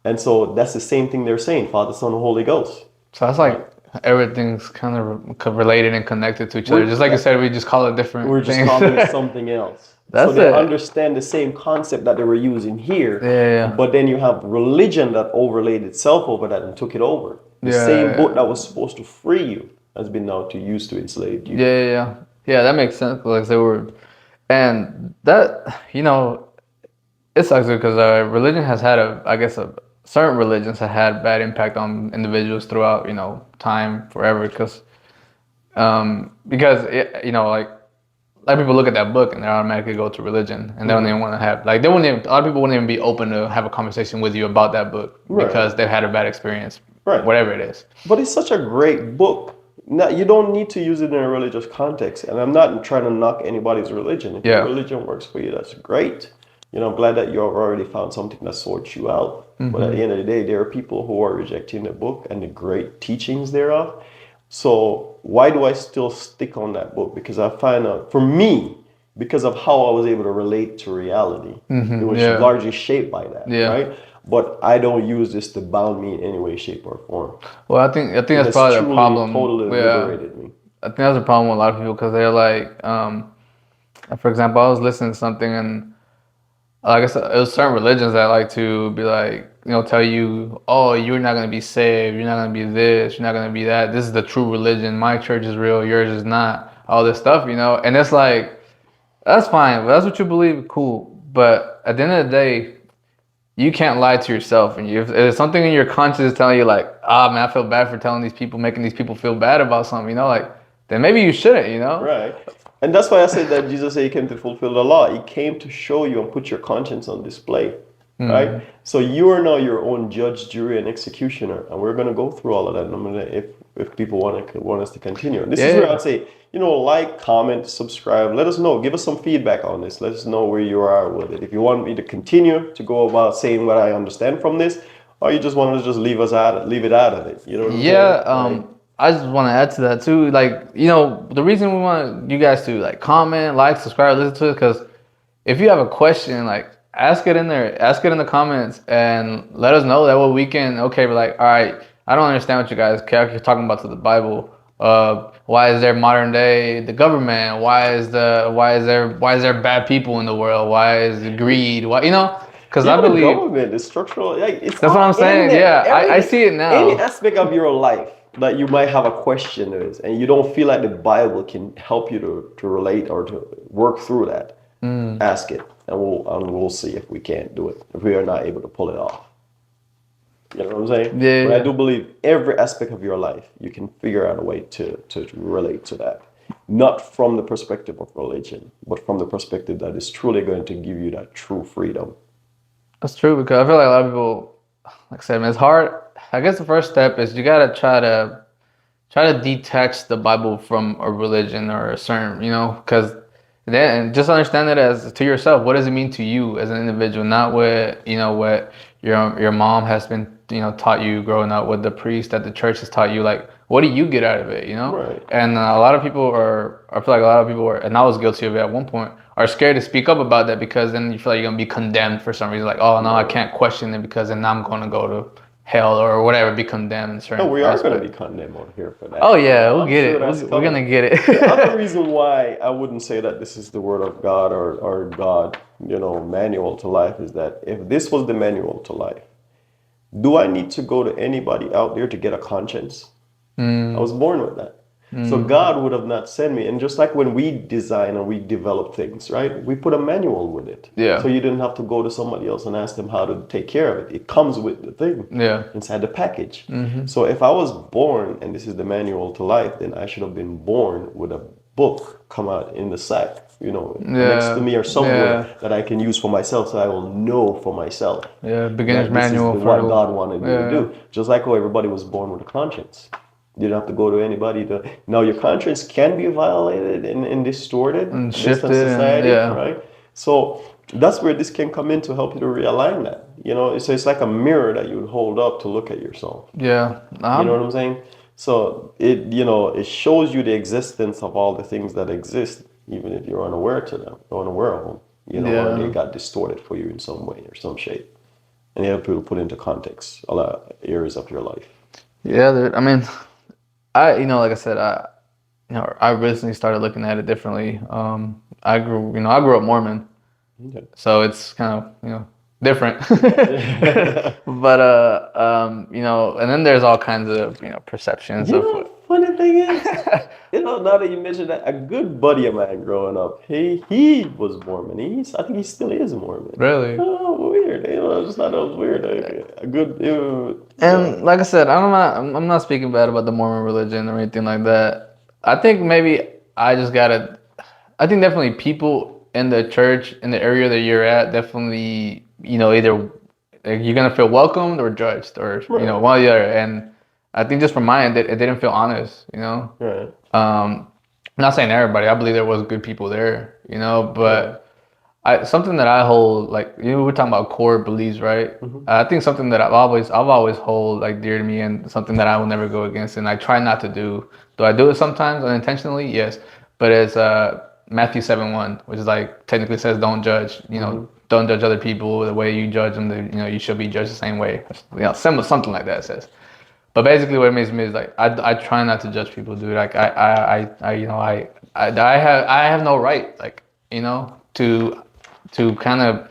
And so that's the same thing they're saying: Father, Son, and Holy Ghost, So that's right? like everything's kind of related and connected to each other. We're, Just like you said, we just call it we're different just things. calling it something else. So That's they it. understand the same concept that they were using here, Yeah, but then you have religion that overlaid itself over that and took it over. The same book yeah, that was supposed to free you has been now to use to enslave yeah, you. yeah, yeah. Yeah, that makes sense. Like they were, and that it sucks because religion has had I guess certain religions have had bad impact on individuals throughout time forever because like people look at that book and they automatically go to religion and they don't even want to have like they wouldn't even a lot of people wouldn't even be open to have a conversation with you about that book Right, because they've had a bad experience, right. whatever it is. But it's such a great book. Now, you don't need to use it in a religious context. And I'm not trying to knock anybody's religion. If your Yeah. religion works for you, that's great. I'm glad that you have already found something that sorts you out. But at the end of the day, there are people who are rejecting the book and the great teachings thereof. So why do I still stick on that book? Because I find out, for me, because of how I was able to relate to reality, it was Yeah. largely shaped by that, Yeah. right? But I don't use this to bound me in any way, shape, or form. Well, I think It that's has probably the truly, problem. totally Yeah. liberated me. I think that's a problem with a lot of people because they're like, for example, I was listening to something and like I said, it was certain religions that like to be like, tell you, oh, you're not gonna be saved, you're not gonna be this, you're not gonna be that. This is the true religion. My church is real, yours is not. All this stuff. And it's like that's fine, but that's what you believe, cool. But at the end of the day, you can't lie to yourself, and if there's something in your conscience telling you like, ah, man, I feel bad for telling these people, making these people feel bad about something, like, then maybe you shouldn't. Right. And that's why I said that Jesus said he came to fulfill the law. He came to show you and put your conscience on display. Right? So you are now your own judge, jury, and executioner. And we're going to go through all of that. And I'm gonna, if people want us to continue. And this is where Yeah, I'd say, like, comment, subscribe. Let us know. Give us some feedback on this. Let us know where you are with it. If you want me to continue to go about saying what I understand from this, or you just want to just leave it out of it. You know what I'm yeah. saying? Like, I just want to add to that too. Like, the reason we want you guys to like comment, like, subscribe, listen to it, because if you have a question, like, ask it in there, ask it in the comments, and let us know. That way we can, okay, we're like, all right, I don't understand what you guys are talking about to the Bible. Why is there modern day the government? Why is there bad people in the world? Why is it greed? Why Because I even the believe government, the structural, like, it's that's what all I'm in saying. there. Yeah, I Everything, see it any now. aspect of your life that you might have a question is, and you don't feel like the Bible can help you to relate or to work through that, ask it, and we'll see if we can't do it, if we are not able to pull it off. You know what I'm saying? Yeah, But I yeah. do believe every aspect of your life, you can figure out a way to relate to that. Not from the perspective of religion, but from the perspective that is truly going to give you that true freedom. That's true because I feel like a lot of people, like I said, man, it's hard. I guess the first step is you gotta try to detach the Bible from a religion or a certain, because then just understand it as to yourself. What does it mean to you as an individual? Not what your mom has been taught you growing up, what the priest at the church has taught you. Like, what do you get out of it? Right. And a lot of people are. I feel like a lot of people are, and I was guilty of it at one point. Are scared to speak up about that because then you feel like you're gonna be condemned for some reason. Like, oh no, I Right. can't question it because then I'm gonna go to hell or whatever, be condemned in No, certain we are going to be aspect. condemned on here for Oh that. yeah, we'll I'm get sure it. that's We're coming. gonna get The other it. reason why I wouldn't say that this is the word of God or God, manual to life is that if this was the manual to life, do I need to go to anybody out there to get a conscience? I was born with that. So God would have not sent me. And just like when we design and we develop things, right? We put a manual with it. Yeah. So you didn't have to go to somebody else and ask them how to take care of it. It comes with the thing Yeah. inside the package. So if I was born and this is the manual to life, then I should have been born with a book come out in the sack, next to Yeah. me or somewhere Yeah. that I can use for myself so I will know for myself Yeah. Beginner's that this is manual what for God wanted me to yeah. do. Just like how everybody was born with a conscience. You didn't have to go to anybody to. Now, your conscience can be violated and distorted And based on shifted and society, yeah. right? So that's where this can come in to help you to realign that. You know, so it's like a mirror that you would hold up to look at yourself. Yeah. You know what I'm saying? So it, you know, it shows you the existence of all the things that exist, even if you're unaware to them, or unaware of them, you know, or they Yeah. got distorted for you in some way or some shape. And you have to put into context a lot of areas of your life. Yeah, dude. I mean, like I said, I recently started looking at it differently. I grew up Mormon, Okay. so it's kind of, different. But and then there's all kinds of, perceptions You of know, what. funny thing is, you know, now that you mentioned that, a good buddy of mine growing up, he was Mormon. I think he still is Mormon. Really. Oh, weird. You know, I just thought that was weird. Like, a good, And like I said, I'm not speaking bad about the Mormon religion or anything like that. I think maybe I just gotta. I think definitely people in the church in the area that you're at definitely either like, you're gonna feel welcomed or judged or right, one or the other. And I think just from my end, it didn't feel honest. right, I'm not saying everybody. I believe there was good people there. yeah. But something that I hold like we're talking about core beliefs, right? Hmm. I think something that I've always hold like dear to me and something that I will never go against, and I try not to do. Do I do it sometimes unintentionally? Yes, but it's Matthew 7:1, which is like technically says don't judge. Hmm. Don't judge other people the way you judge them. You should be judged the same way. Something like that it says. But basically, what it means to me is like I try not to judge people, dude. Like I have no right, like to kind of,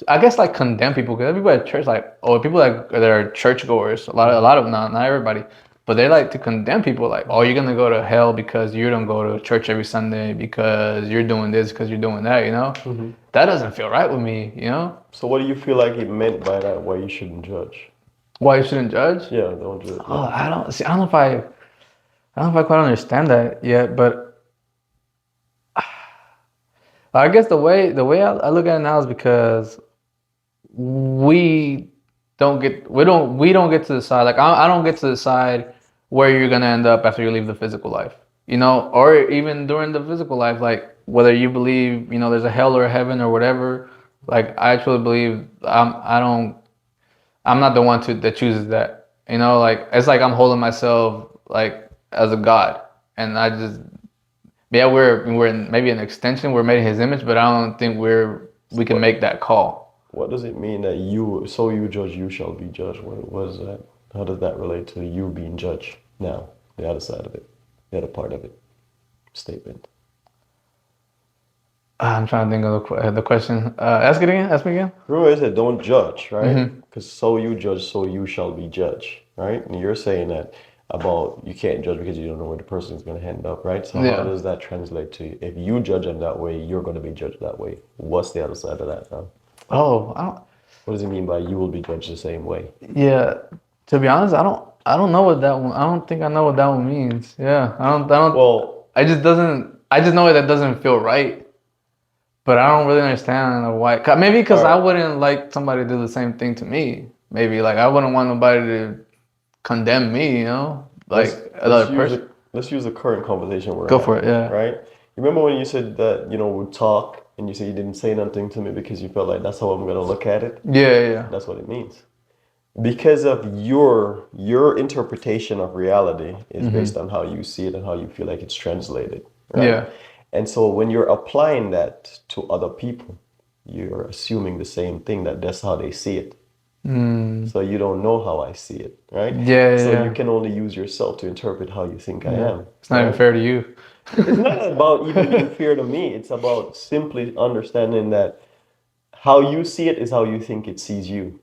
I guess, like condemn people, because people at church, like, or people that are churchgoers, a lot of, not everybody, but they like to condemn people, like, oh, you're gonna go to hell because you don't go to church every Sunday, because you're doing this, because you're doing that. Hmm. That doesn't feel right with me. So, what do you feel like he meant by that? Why you shouldn't judge? Why you shouldn't judge? Yeah, don't judge. Oh, Yeah. I don't see. I don't know if I quite understand that yet, but I guess the way I look at it now is because we we don't get to decide. Like I don't get to decide where you're gonna end up after you leave the physical life. Or even during the physical life, like whether you believe there's a hell or a heaven or whatever. Like I actually believe I'm not the one that chooses that. Like it's like I'm holding myself like as a god, and I just yeah maybe an extension. We're made in His image, but I don't think we can What make that call. What does it mean that you judge, you shall be judged? What is that? How does that relate to you being judged now? The other side of it, the other part of it, statement. I'm trying to think of the question. Ask it again. Ask me again. Remember, I said don't judge, right? Mm-hmm. Because so you judge, so you shall be judged, right? And you're saying that about you can't judge because you don't know where the person is going to end up, right? So how Yeah. does that translate to if you judge them that way, you're going to be judged that way? What's the other side of that now? Oh, I don't. What does it mean by you will be judged the same way? Yeah. To be honest, I don't know what that one. I don't think I know what that one means. Yeah. I don't. I don't. Well, I just doesn't. I just know that doesn't feel right. But I don't really understand why. Maybe all because I right. wouldn't like somebody to do the same thing to me. Maybe like I wouldn't want nobody to condemn me. Like Let's another use person. a let's use the current conversation we're Go for having, it. Yeah. right? You remember when you said that we talk and you said you didn't say nothing to me because you felt like that's how I'm gonna look at it? Yeah. Yeah. Yeah. That's what it means. Because of your interpretation of reality is based on how you see it and how you feel like it's translated, right? Yeah. And so when you're applying that to other people, you're assuming the same thing that that's how they see it. Mm. So you don't know how I see it, right? Yeah. So you Yeah. can only use yourself to interpret how you think I Yeah. am, It's not even right? fair to you. It's not about even being fair to me. It's about simply understanding that how you see it is how you think it sees you.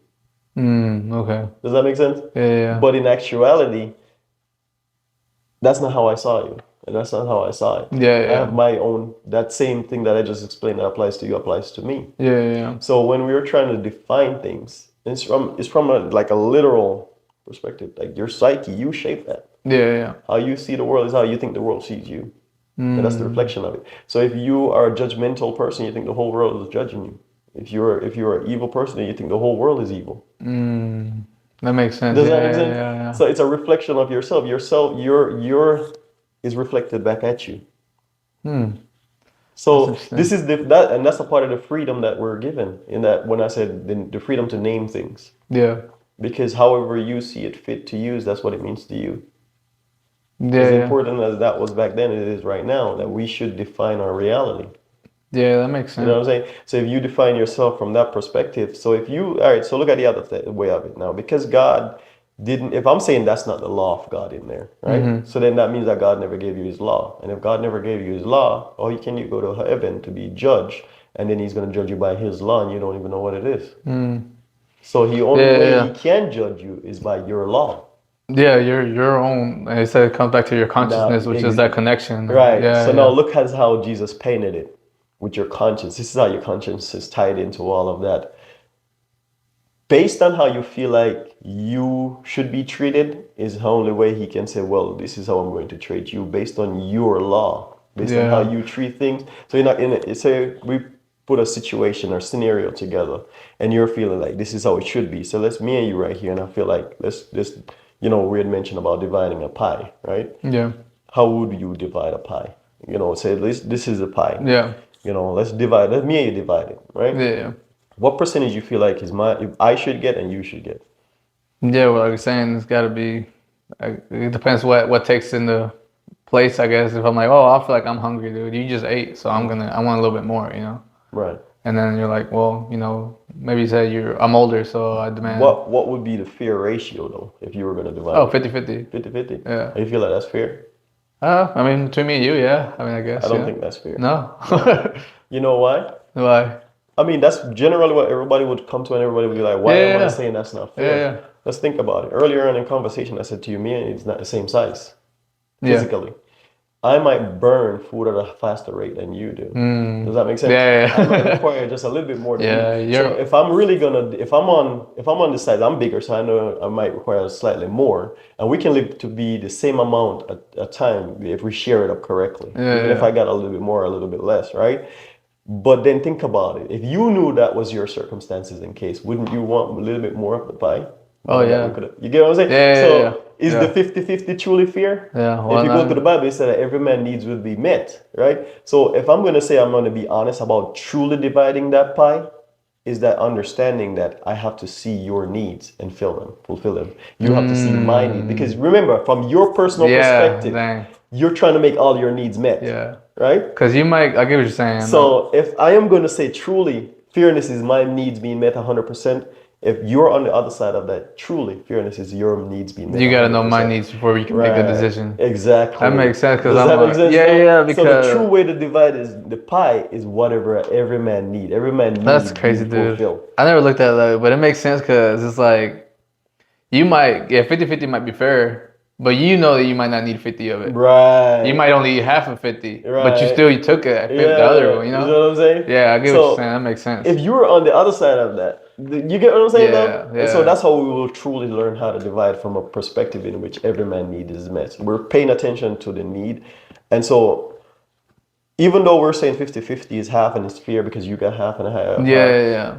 Okay. Does that make sense? Yeah. Yeah. But in actuality, that's not how I saw you. And that's not how I saw it. Yeah. I have Yeah. my own, that same thing that I just explained that applies to you applies to me. Yeah. Yeah. So when we were trying to define things, it's from like a literal perspective. Like your psyche, you shape that. Yeah. Yeah. How you see the world is how you think the world sees you. And that's the Mm. reflection of it. So if you are a judgmental person, you think the whole world is judging you. If you're an evil person, you think the whole world is evil. Mm. That makes sense. Does Yeah. that make Yeah. sense? Yeah. Yeah. So it's a reflection of yourself. Your is reflected back at you. Hmm. So interesting. this is that, and that's a part of the freedom that we're given in that when I said the freedom to name things, Yeah. because however you see it fit to use, that's what it means to you. Yeah, As yeah. important as that was back then, it is right now that we should define our reality. Yeah, that makes You know sense. what I'm saying? So if you define yourself from that perspective, so if you, all right, so look at the other way of it now. Because God didn't, if I'm saying that's not the law of God in there, right? Mm-hmm. So then that means that God never gave you his law. And if God never gave you his law, oh, can you go to heaven to be judged? And then he's going to judge you by his law and you don't even know what it is. Mm. So the only Yeah, way he yeah. can judge you is by your law. Yeah, your own. And it said it comes back to your Now, consciousness, which is that connection. right. So Yeah, now yeah. look at how Jesus painted it with your conscience. This is how your conscience is tied into all of that. Based on how you feel like you should be treated is the only way he can say, well, this is how I'm going to treat you based on your law, based on how Yeah. you treat things. So you're not in it. Say we put a situation or scenario together and you're feeling like this is how it should be. So let's me and you right here. And I feel like let's we had mentioned about dividing a pie, right? Yeah. How would you divide a pie? Say this is a pie. Yeah. Let's divide. Let me and you divide it, right? Yeah. Yeah. What percentage you feel like is I should get and you should get? Yeah, well, like you're saying, it's got to be. It depends what takes into place, I guess. If I'm like, oh, I feel like I'm hungry, dude. You just ate, so I want a little bit more, you know. Right. And then you're like, well, maybe you say I'm older, so I demand. What would be the fair ratio though if you were going to divide Oh, it? 50-50. 50-50? Yeah. You feel like that's fair? I mean, between me and you, yeah. I mean, I I guess, don't yeah. think that's fair. No. No. You know why? Why? I mean, that's generally what everybody would come to, and everybody would be like, Yeah, why am I yeah, saying that's not yeah, fair? yeah, Let's think about it. Earlier on in conversation, I said to you, me and it's not the same size yeah. physically. I might burn food at a faster rate than you do. Does that make Yeah, sense? yeah, I might yeah. require just a little bit more than you. Yeah, So you're. if I'm really gonna, if I'm on this side, I'm bigger, so I know I might require slightly more, and we can live to be the same amount at a time if we share it up correctly. Yeah, Even if yeah. I got a little bit more, a little bit less, right? But then think about it. If you knew that was your circumstances in case, wouldn't you want a little bit more of the pie? Oh Knowing that we yeah. could, you get what I'm saying? Yeah, yeah, yeah, So is the yeah. 50-50 truly fair? Yeah. If Well, you go to the then, Bible, it said that every man needs will be met, right? So if I'm going to say I'm going to be honest about truly dividing that pie, is that understanding that I have to see your needs and fulfill them. You have to see my needs. Because remember, from your personal yeah. perspective, Dang. you're trying to make all your needs met, Yeah. right? Cause you might. I get what you're saying. So if I am going to say truly, fairness is my needs being met 100%. If you're on the other side of that, truly, fairness is your needs being met You gotta know my 100%. needs before you can make a Right, decision. exactly. That makes sense. Cause Does I'm that make sense yeah, though? yeah. So the true Because way to divide is the pie is whatever every man need. Every man that's need crazy, being dude. fulfilled. I never looked at it that way, but it makes sense. Cause it's like you might, yeah, 50-50 might be fair, but you know that you might not need 50 of it. You Right, might only need half of 50, but right. you took it at 50, the other Yeah, one, you you know? know what I'm saying? Yeah, I get what you're saying. So That makes sense. if you were on the other side of that, you get what I'm saying though? Yeah, And so yeah. that's how we will truly learn how to divide from a perspective in which every man need is met. We're paying attention to the need. And so even though we're saying 50-50 is half and it's fair because you got half and a Yeah, half, yeah, yeah.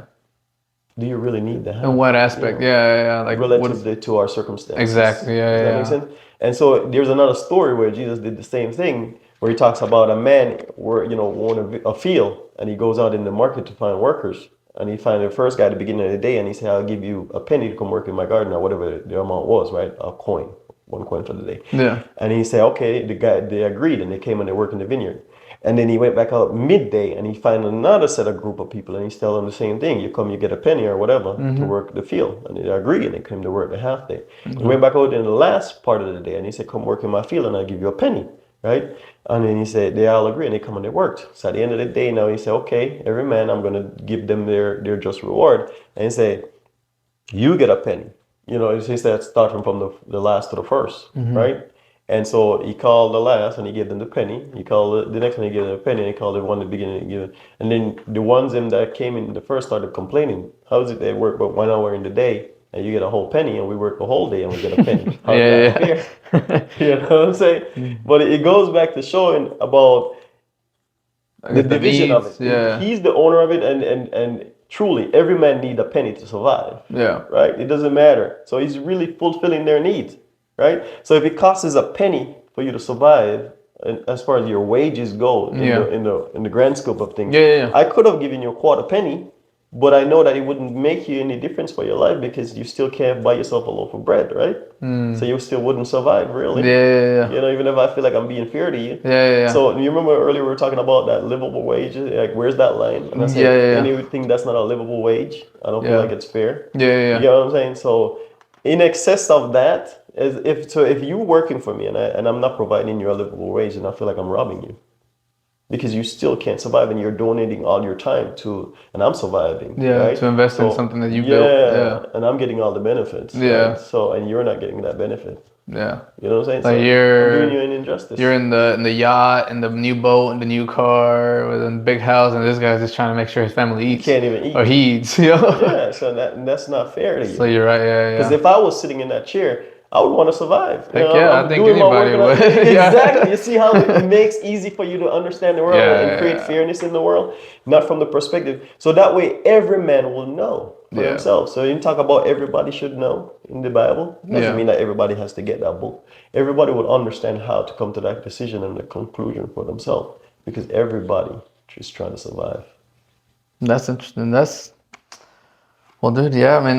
do you really need the In half? what aspect? Yeah, yeah, yeah. Like what Relatively to our circumstances. exactly. Yeah, Does yeah, that make yeah. sense? And so there's another story where Jesus did the same thing, where he talks about a man where owned a field, and he goes out in the market to find workers, and he finds the first guy at the beginning of the day, and he said, "I'll give you a penny to come work in my garden," or whatever the amount was, right? A coin, 1 coin for the day. Yeah. And he said, "Okay." They agreed, and they came and they worked in the vineyard. And then he went back out midday and he found another set of group of people and he's telling them the same thing. You come, you get a penny or whatever to work the field. And they agreed and they came to work the half day. He went back out in the last part of the day and he said, "Come work in my field and I'll give you a penny." Right? And then he said, they all agree and they come and they worked. So at the end of the day now he said, "Okay, every man, I'm going to give them their just reward." And he said, "You get a penny." He said, starting from the last to the first, right? And so he called the last and he gave them the penny. He called the next one, he gave them a penny, and he called the one at the beginning and gave it. And then the ones that came in the first started complaining. How is it they work but 1 hour in the day and you get a whole penny and we work the whole day and we get a penny? How's that Yeah, fair? yeah. You know what I'm saying? But it goes back to showing about I the guess the division of needs. it. Yeah. He's the owner of it, and truly, every man need a penny to survive. Yeah. Right? It doesn't matter. So he's really fulfilling their needs. Right? So if it costs us a penny for you to survive, as far as your wages go in the grand scope of things. Yeah. I could have given you a quarter penny, but I know that it wouldn't make you any difference for your life because you still can't buy yourself a loaf of bread, right? So you still wouldn't survive, really. Yeah. You know, even if I feel like I'm being fair to you. Yeah. So you remember earlier we were talking about that livable wage, like where's that line? And I said anything that's not a livable wage, I don't feel like it's fair. Yeah. You know what I'm saying? So in excess of that, if you're working for me and I'm not providing you a livable wage, then I feel like I'm robbing you. Because you still can't survive and you're donating all your time to, and I'm surviving. Right? To invest in something that you built. Yeah. And I'm getting all the benefits. Yeah. Right? So, and you're not getting that benefit. Yeah. You know what I'm saying? Like so you're I'm doing you an injustice. You're in the yacht, in the new boat, in the new car, with a big house, and this guy's just trying to make sure his family eats. Can't even eat. Or he eats, you know? Yeah, so that's not fair to you. So you're right, yeah. Because if I was sitting in that chair, I would want to survive. Heck yeah, I think anybody would. Exactly. You see how it makes easy for you to understand the world and create fairness in the world, not from the perspective. So that way, every man will know for themselves. So you talk about everybody should know in the Bible. It doesn't mean that everybody has to get that book. Everybody would understand how to come to that decision and the conclusion for themselves, because everybody is trying to survive. That's interesting. Well, dude, yeah, I mean,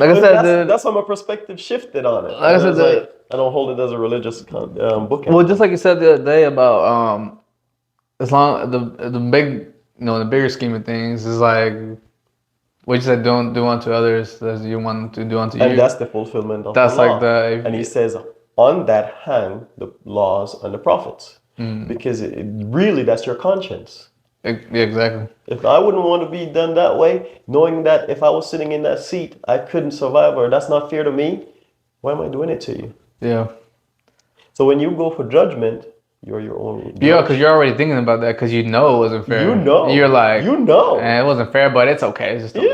like I said, that's how my perspective shifted on it. Like I said, I don't hold it as a religious book. Well, just like you said the other day about as long the big, in the bigger scheme of things is like what you said, don't do unto others as you want to do unto you. And that's the fulfillment of the law. And he says, on that hang the laws and the prophets, because really that's your conscience. Yeah, exactly. If I wouldn't want to be done that way, knowing that if I was sitting in that seat, I couldn't survive, or that's not fair to me, why am I doing it to you? Yeah. So when you go for judgment, you're your own. Yeah, because you're already thinking about that because it wasn't fair. You're like, it wasn't fair, but it's okay. It's just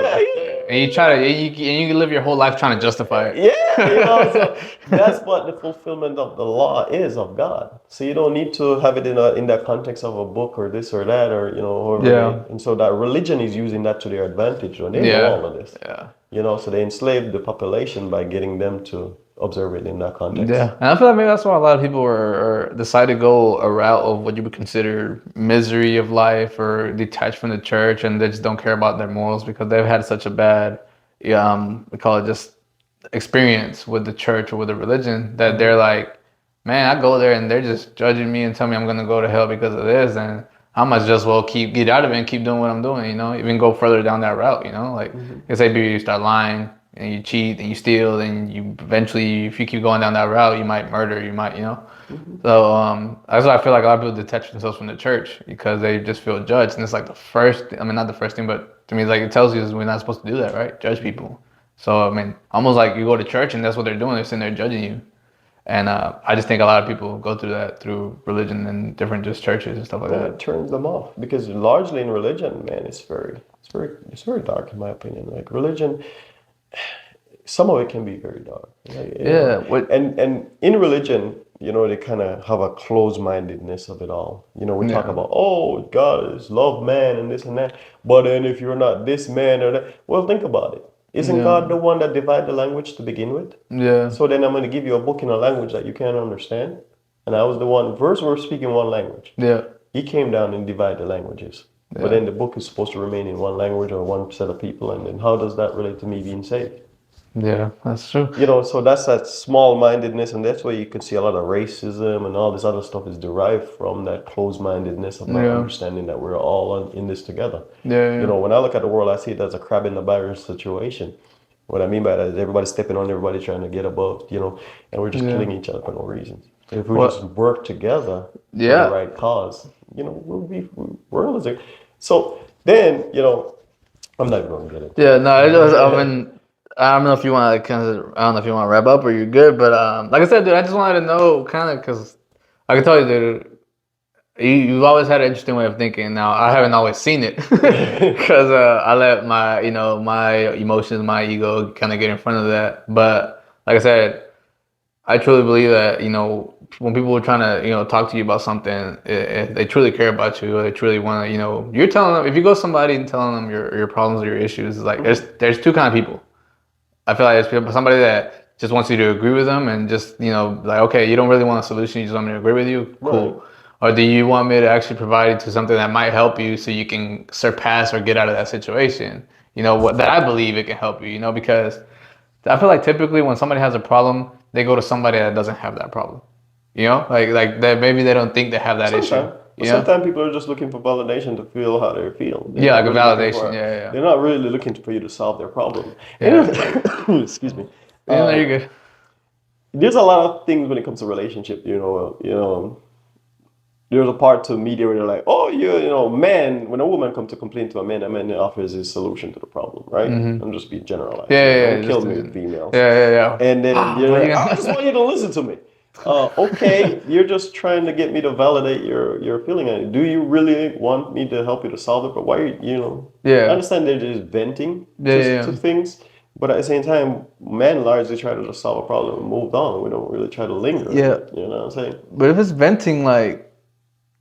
and you try to, you live your whole life trying to justify it. Yeah, so that's what the fulfillment of the law is of God. So you don't need to have it in that context of a book or this or that or and so that religion is using that to their advantage when they know all of this. Yeah. So they enslave the population by getting them to observe it in that context. Yeah, and I feel like maybe that's why a lot of people are decide to go a route of what you would consider misery of life or detached from the church, and they just don't care about their morals because they've had such a bad, we call it just experience with the church or with the religion that they're like, man, I go there and they're just judging me and tell me I'm gonna go to hell because of this, and I might just well get out of it and keep doing what I'm doing, even go further down that route, like let's say you start lying and you cheat and you steal, and you eventually, if you keep going down that route, you might murder, you might, So that's why I feel like a lot of people detach themselves from the church because they just feel judged, and it's like not the first thing, but to me, it's like it tells you we're not supposed to do that, right? Judge people. So I mean, almost like you go to church and that's what they're doing. They're sitting there judging you, and I just think a lot of people go through that through religion and different just churches and stuff like that. It turns them off because largely in religion, man, it's very dark in my opinion. Like religion. Some of it can be very dark. And in religion, they kind of have a closed-mindedness of it all. We talk about, God is love man and this and that. But then if you're not this man or that, well, think about it. Isn't God the one that divided the language to begin with? Yeah. So then I'm going to give you a book in a language that you can't understand. And I was the one, first we're speaking one language. Yeah. He came down and divided the languages. Yeah. But then the book is supposed to remain in one language or one set of people. And then how does that relate to me being saved? Yeah, that's true. So that's that small-mindedness, and that's where you can see a lot of racism and all this other stuff is derived from that closed-mindedness of not understanding that we're all in this together. Yeah. When I look at the world, I see it as a crab in the barrel situation. What I mean by that is everybody's stepping on everybody, trying to get above, and we're just killing each other for no reason. If we just work together for the right cause, we're losing. So then, I'm not even going to get it. Yeah, no, it was, I don't know if you want to wrap up or you're good, but like I said, dude, I just wanted to know kind of because I can tell you, dude, you've always had an interesting way of thinking. Now I haven't always seen it because I let my my emotions, my ego kind of get in front of that. But like I said, I truly believe that when people are trying to talk to you about something, if they truly care about you, or they truly want to you're telling them, if you go to somebody and telling them your problems or your issues, it's like there's two kind of people. I feel like there's somebody that just wants you to agree with them and just, like, okay, you don't really want a solution, you just want me to agree with you, cool. Right. Or do you want me to actually provide you to something that might help you so you can surpass or get out of that situation? What that I believe it can help you, because I feel like typically when somebody has a problem, they go to somebody that doesn't have that problem. Like that maybe they don't think they have that issue. Sometimes. But sometimes people are just looking for validation to feel how they feel. They're Yeah, not like a really looking validation. Yeah. They're not really looking for you to solve their problem. Yeah. Excuse me. Yeah, no, you're good. There's a lot of things when it comes to relationship. There's a part to media where they're like, oh, man. When a woman comes to complain to a man offers his solution to the problem, right? I'm just being generalized. Yeah. Don't kill me with females. Yeah. And then you're What like, you I gonna- just want you to listen to me. Okay, you're just trying to get me to validate your feeling. Do you really want me to help you to solve it? But why, Yeah. I understand they're just venting Yeah. to things, but at the same time, men largely try to just solve a problem and move on. We don't really try to linger. Yeah. You know what I'm saying? But if it's venting, like,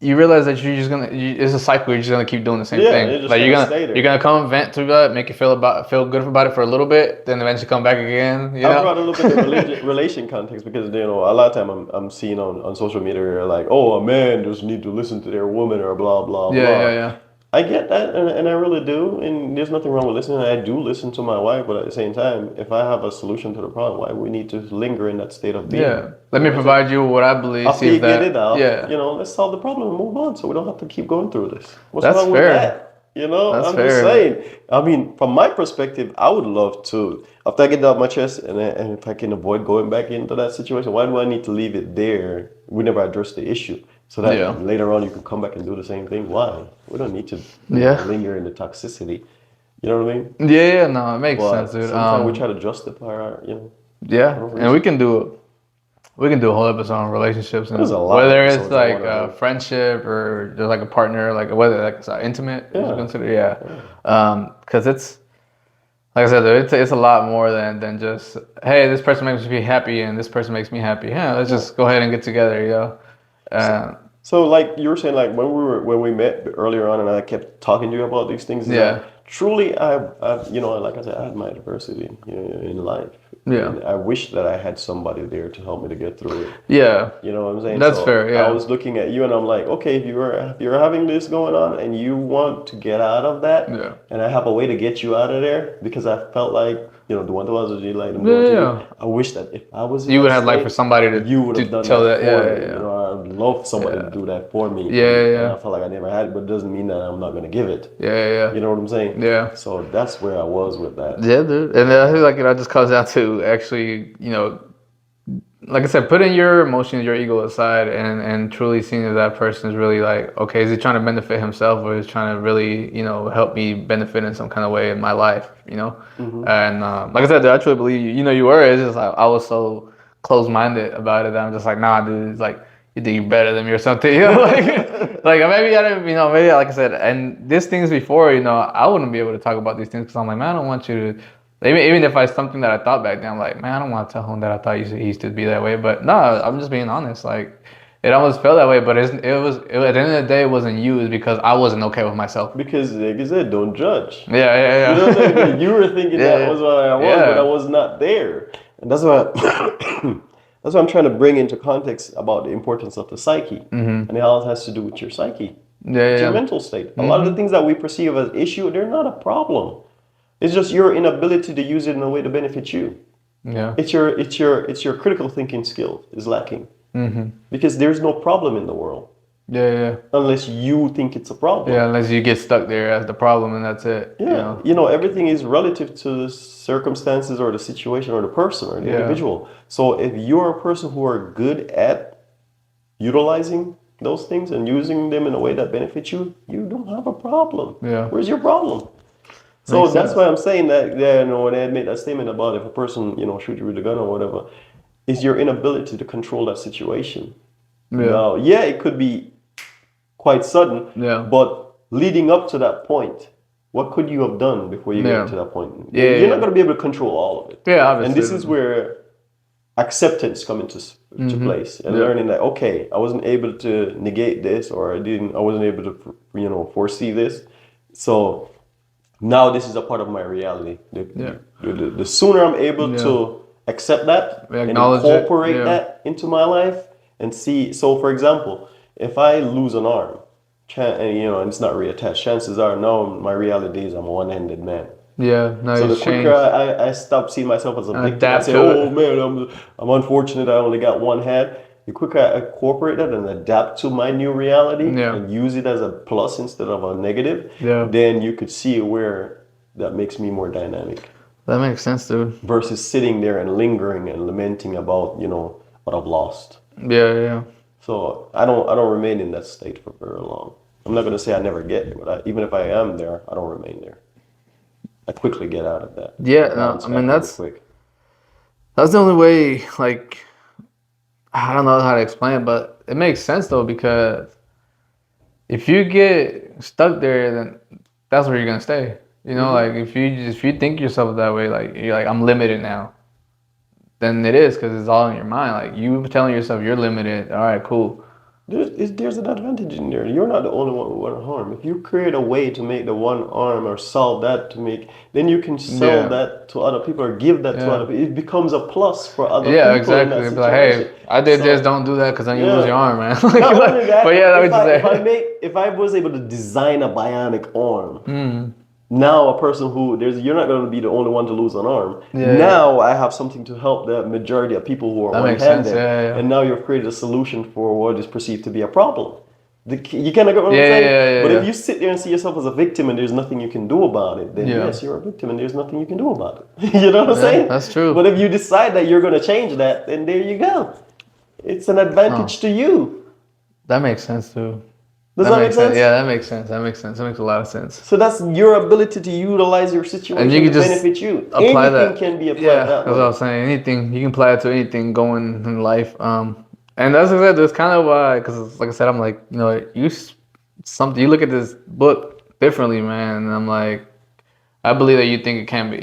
you realize that you're just it's a cycle. You're just gonna keep doing the same Yeah, thing. you're just Like gonna stay there. you're gonna come vent to that, make you feel good about it for a little bit, then eventually come back again. I brought a little bit of relation context because a lot of time I'm seeing on social media where like, oh, a man just need to listen to their woman or blah blah blah. Yeah. I get that, and I really do, and there's nothing wrong with listening. I do listen to my wife, but at the same time, if I have a solution to the problem, why we need to linger in that state of being? Yeah. Let me provide you with what I believe. After you get it out, Yeah. let's solve the problem and move on, so we don't have to keep going through this. What's That's wrong fair. with that? That's I'm fair. just saying. I mean, from my perspective, I would love to, after I get it out my chest, and if I can avoid going back into that situation, why do I need to leave it there? We never address the issue. So that later on you can come back and do the same thing. Why? We don't need to linger in the toxicity. You know what I mean? Yeah, no, it makes sense, dude. Sometimes we try to justify our, Yeah, and we can do a whole episode on relationships, and There's a lot of whether it's episodes I like wanna a do. friendship or just like a partner, like whether like it's intimate, is Yeah. considered, because it's like I said, it's a lot more than just, hey, this person makes me happy and this person makes me happy. Yeah, let's just go ahead and get together, So like you were saying, like when we met earlier on, and I kept talking to you about these things. Truly, like I said, I had my adversity in life. Yeah. And I wish that I had somebody there to help me to get through it. Yeah. You know what I'm saying? That's fair, yeah. I was looking at you and I'm like, okay, if you're having this going on and you want to get out of that, and I have a way to get you out of there, because I felt like, the one that was like, I wish that if I was you would have like for somebody to you would have done tell that for me. Yeah. I'd love somebody to do that for me. Yeah. And I felt like I never had it, but it doesn't mean that I'm not going to give it. Yeah. You know what I'm saying? Yeah. So that's where I was with that. Yeah, dude. And I feel like it just comes down to actually, like I said, putting your emotions, your ego aside, and truly seeing if that person is really like, okay, is he trying to benefit himself, or is he trying to really, help me benefit in some kind of way in my life, And like I said, dude, I truly believe you were. It's just like I was so close-minded about it that I'm just like, nah, dude, it's like you think you're better than me or something, like maybe I didn't, maybe like I said, and these things before, I wouldn't be able to talk about these things because I'm like, man, I don't want you to. Even if it's something that I thought back then, I'm like, man, I don't want to tell him that I thought he used to be that way. But no, I'm just being honest. Like, it almost felt that way, but at the end of the day, it wasn't you. It was because I wasn't okay with myself. Because, like I said, don't judge. Yeah. You know what I'm saying? You were thinking that was what I was, but I was not there. And that's what that's what I'm trying to bring into context about the importance of the psyche. And it all has to do with your psyche. It's your mental state. A lot of the things that we perceive as issue, they're not a problem. It's just your inability to use it in a way to benefit you. Yeah. It's your critical thinking skill is lacking. Because there's no problem in the world. Yeah. Unless you think it's a problem. Yeah, unless you get stuck there as the problem and that's it. Yeah. Everything is relative to the circumstances or the situation or the person or the individual. So if you're a person who are good at utilizing those things and using them in a way that benefits you, you don't have a problem. Yeah. Where's your problem? So that's why I'm saying that, when I made that statement about if a person, shoot you with a gun or whatever, is your inability to control that situation. Yeah. Now, it could be quite sudden, but leading up to that point, what could you have done before you get to that point? You're not going to be able to control all of it. Yeah, obviously. And this is where acceptance comes into place, and learning that, okay, I wasn't able to negate this, or I wasn't able to, foresee this. So now this is a part of my reality. The sooner I'm able to accept that and Acknowledge it. incorporate Yeah. that into my life and see. So, for example, if I lose an arm, and, and it's not reattached, chances are no, my reality is I'm a one-handed man. Yeah. No, So the it's quicker changed. I stop seeing myself as a And victim, I adapt say, to "Oh it. man, I'm unfortunate. I only got one hand." The quicker I incorporate that and adapt to my new reality Yeah. and use it as a plus instead of a negative, Yeah. then you could see where that makes me more dynamic That makes sense, dude. versus sitting there and lingering and lamenting about what I've lost. Yeah. Yeah. So I don't remain in that state for very long. I'm not gonna say I never get there, but even if I am there, I don't remain there. I quickly get out of that. I Yeah. No, bounce I mean back really quick. that's the only way. Like, I don't know how to explain it, but it makes sense though, because if you get stuck there, then that's where you're gonna stay. You know, like if you think yourself that way, like you're like, I'm limited now, then it is, because it's all in your mind. Like, you telling yourself you're limited. All right, cool. There's an advantage in there. You're not the only one who want harm. If you create a way to make the one arm or solve that then you can sell Yeah. that to other people or give that to Yeah. other people. It becomes a plus for other Yeah, people in exactly. that It'd be like, hey, situation. I did this. So Don't do that, because then you lose your yeah. arm, man. Not only But that, yeah, that's if what I you if I say. make if I was able to design a bionic arm, now a person who you're not going to be the only one to lose an arm. Yeah. Now I have something to help the majority of people who are That makes sense. one-handed, Yeah, yeah. and now you've created a solution for what is perceived to be a problem. You kind of get what I'm Yeah, saying? yeah, yeah, But if yeah. you sit there and see yourself as a victim and there's nothing you can do about it, then Yeah. yes, you're a victim and there's nothing you can do about it. You know what I'm Yeah, saying? that's true. But if you decide that you're going to change that, then there you go. It's an advantage to you. That makes sense too. Does that make makes sense. sense? Yeah, that makes sense. That makes sense. That makes a lot of sense. So that's your ability to utilize your And situation you to can just benefit you. apply Anything that. can be applied Yeah, that that's what I way. was saying. Anything, you can apply it to anything going in life. And that's what I said. That's kind of why, because like I said, I'm like, you look at this book differently, man. And I'm like, I believe that you think it can be,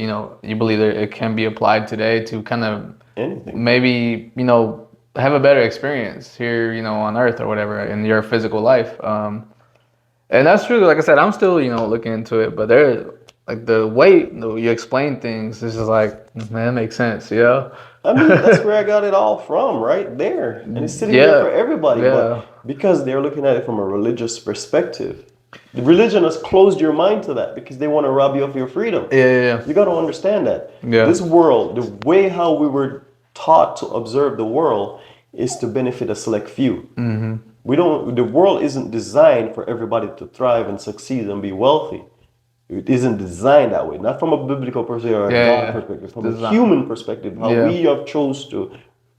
you believe that it can be applied today to kind of Anything. maybe, have a better experience here, on Earth or whatever in your physical life. And that's true. Like I said, I'm still, looking into it, but like the way you explain things is just like, man, it makes sense, I mean, that's where I got it all from, right there. And it's sitting there for Yeah, everybody. yeah, But because they're looking at it from a religious perspective, the religion has closed your mind to that because they want to rob you of your freedom. yeah. You got to understand that. Yeah. This world, the way how we were taught to observe the world is to benefit a select few. Mm-hmm. The world isn't designed for everybody to thrive and succeed and be wealthy. It isn't designed that way. Not from a biblical perspective or a God perspective, from a human perspective, how we have chose to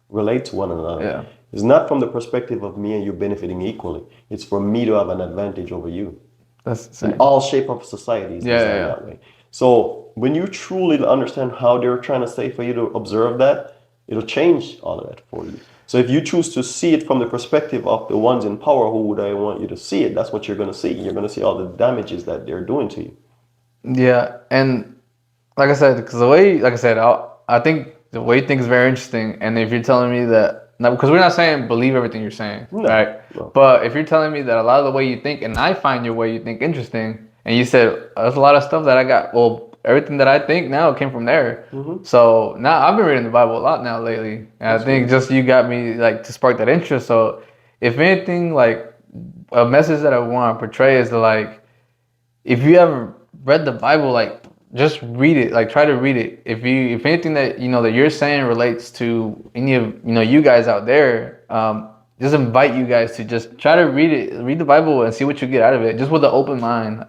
relate to one another. Yeah. It's not from the perspective of me and you benefiting equally. It's for me to have an advantage over you. That's insane. All shape of society is designed that way. So when you truly understand how they're trying to say for you to observe that, it'll change all of that for you. So if you choose to see it from the perspective of the ones in power who would I want you to see it, that's what you're going to see. You're going to see all the damages that they're doing to you. Yeah, and like I said, because I think the way you think is very interesting. And if you're telling me that, now, because we're not saying believe everything you're saying, right? No. But if you're telling me that a lot of the way you think, and I find your way you think interesting, and you said there's a lot of stuff that I got. Well, everything that I think now came from there. Mm-hmm. So now I've been reading the Bible a lot now lately, and I think just you got me like to spark that interest. So if anything, like a message that I want to portray is like, if you ever read the Bible, like just read it, like try to read it. If anything that that you're saying relates to any of you guys out there, just invite you guys to just try to read the Bible and see what you get out of it, just with an open mind.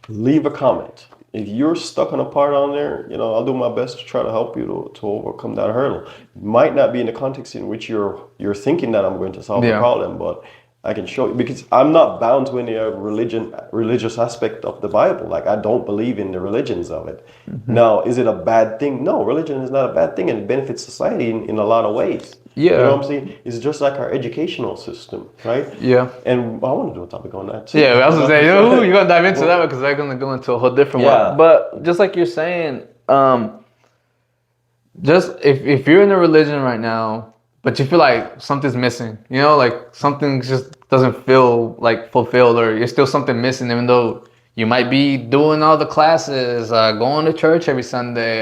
Leave a comment. If you're stuck on a part on there, I'll do my best to try to help you to overcome that hurdle. It might not be in the context in which you're thinking that I'm going to solve the problem, but I can show you, because I'm not bound to any religious aspect of the Bible. Like, I don't believe in the religions of it. Mm-hmm. Now, is it a bad thing? No, religion is not a bad thing, and it benefits society in a lot of ways. Yeah. You know what I'm saying? It's just like our educational system, right? Yeah. And I want to do a topic on that too. Yeah, I was gonna say, you're gonna dive into that because they're gonna go into a whole different one. But just like you're saying, just if you're in a religion right now, but you feel like something's missing, like something just doesn't feel like fulfilled, or you're still something missing, even though You might be doing all the classes, going to church every Sunday,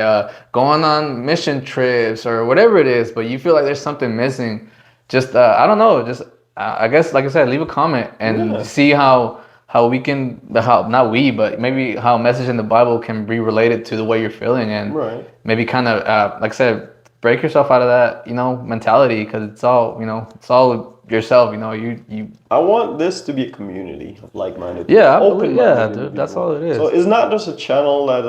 going on mission trips or whatever it is, but you feel like there's something missing. Just I don't know. Just I guess like I said, leave a comment and Yeah. see how we can how not we but maybe how a message in the Bible can be related to the way you're feeling and Right. maybe kind of like I said, break yourself out of that mentality because it's all yourself. You I want this to be a community of like-minded people, yeah, I believe, open-minded yeah, dude, that's all people. it is. So it's not just a channel that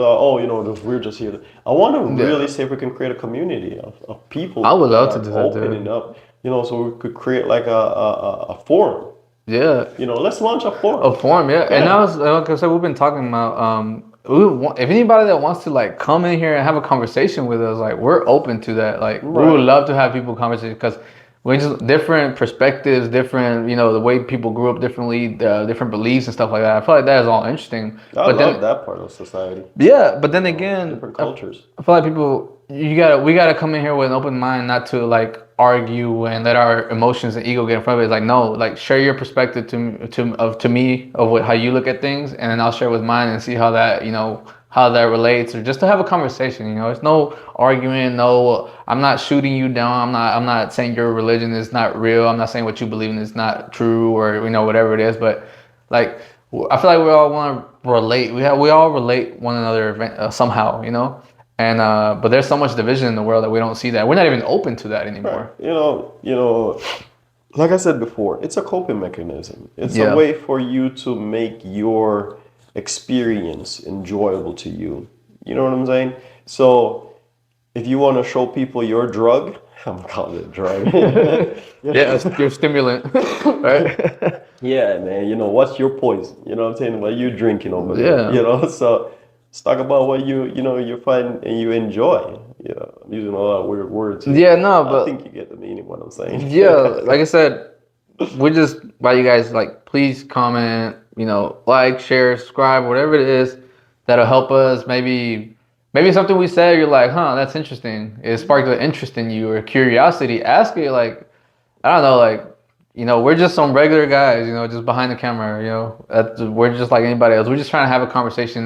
we're just here. I want to really Yeah. see if we can create a community of people I would that love to are do that, opening dude. up. So we could create like a forum. Yeah, Let's launch a a forum. form, yeah. And Yeah. now, like I said, we've been talking about if anybody that wants to like come in here and have a conversation with us, like we're open to that. Like we would Right. love to have people conversation because we just different perspectives, different the way people grew up differently, different beliefs and stuff like that. I feel like that is all interesting. I But love then that part of society. yeah, but then again, Different cultures. I feel like we gotta come in here with an open mind, not to like argue and let our emotions and ego get in front of it. It's like no, like share your perspective to me of how you look at things, and then I'll share with mine and see how that how that relates, or just to have a conversation. It's no arguing, no. I'm not shooting you down. I'm not saying your religion is not real. I'm not saying what you believe in is not true, or whatever it is, but like I feel like we all want to relate. We all relate one another somehow, And but there's so much division in the world that we don't see that. We're not even open to that Right. anymore. Like I said before, it's a coping mechanism. It's a Yeah. way for you to make your experience enjoyable to you. You know what I'm saying? So if you want to show people your drug, I'm calling it a drug. Yeah, it's your stimulant, right? Yeah, man. What's your poison? You know what I'm saying? What you drinking over there? Yeah. So let's talk about what you find and you enjoy. I'm using a lot of weird words here, Yeah, but no, I but think you get the meaning what I'm saying. yeah, like I said, we just why you guys like please comment, like, share, subscribe, whatever it is that'll help us. Maybe something we said you're like, huh, that's interesting. It sparked an interest in you or curiosity. Ask it like I don't know, like we're just some regular guys, just behind the camera, we're just like anybody else. We're just trying to have a conversation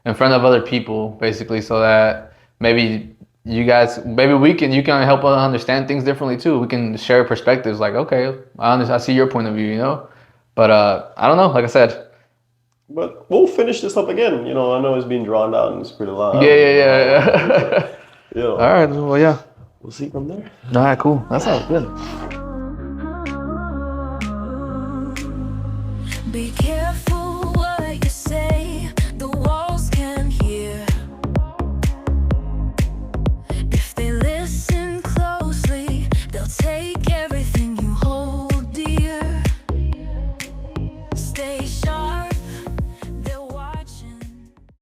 in front of other people, basically, so that maybe you can help us understand things differently too. We can share perspectives, like, okay, I see your point of view. But I don't know, like I said. But we'll finish this up again. I know it's being drawn out and it's pretty long. Yeah, yeah. All Yeah. right, well, yeah. We'll see from there. All right, cool. That sounds good. Be careful what you say, the walls can hear. If they listen closely, they'll take everything.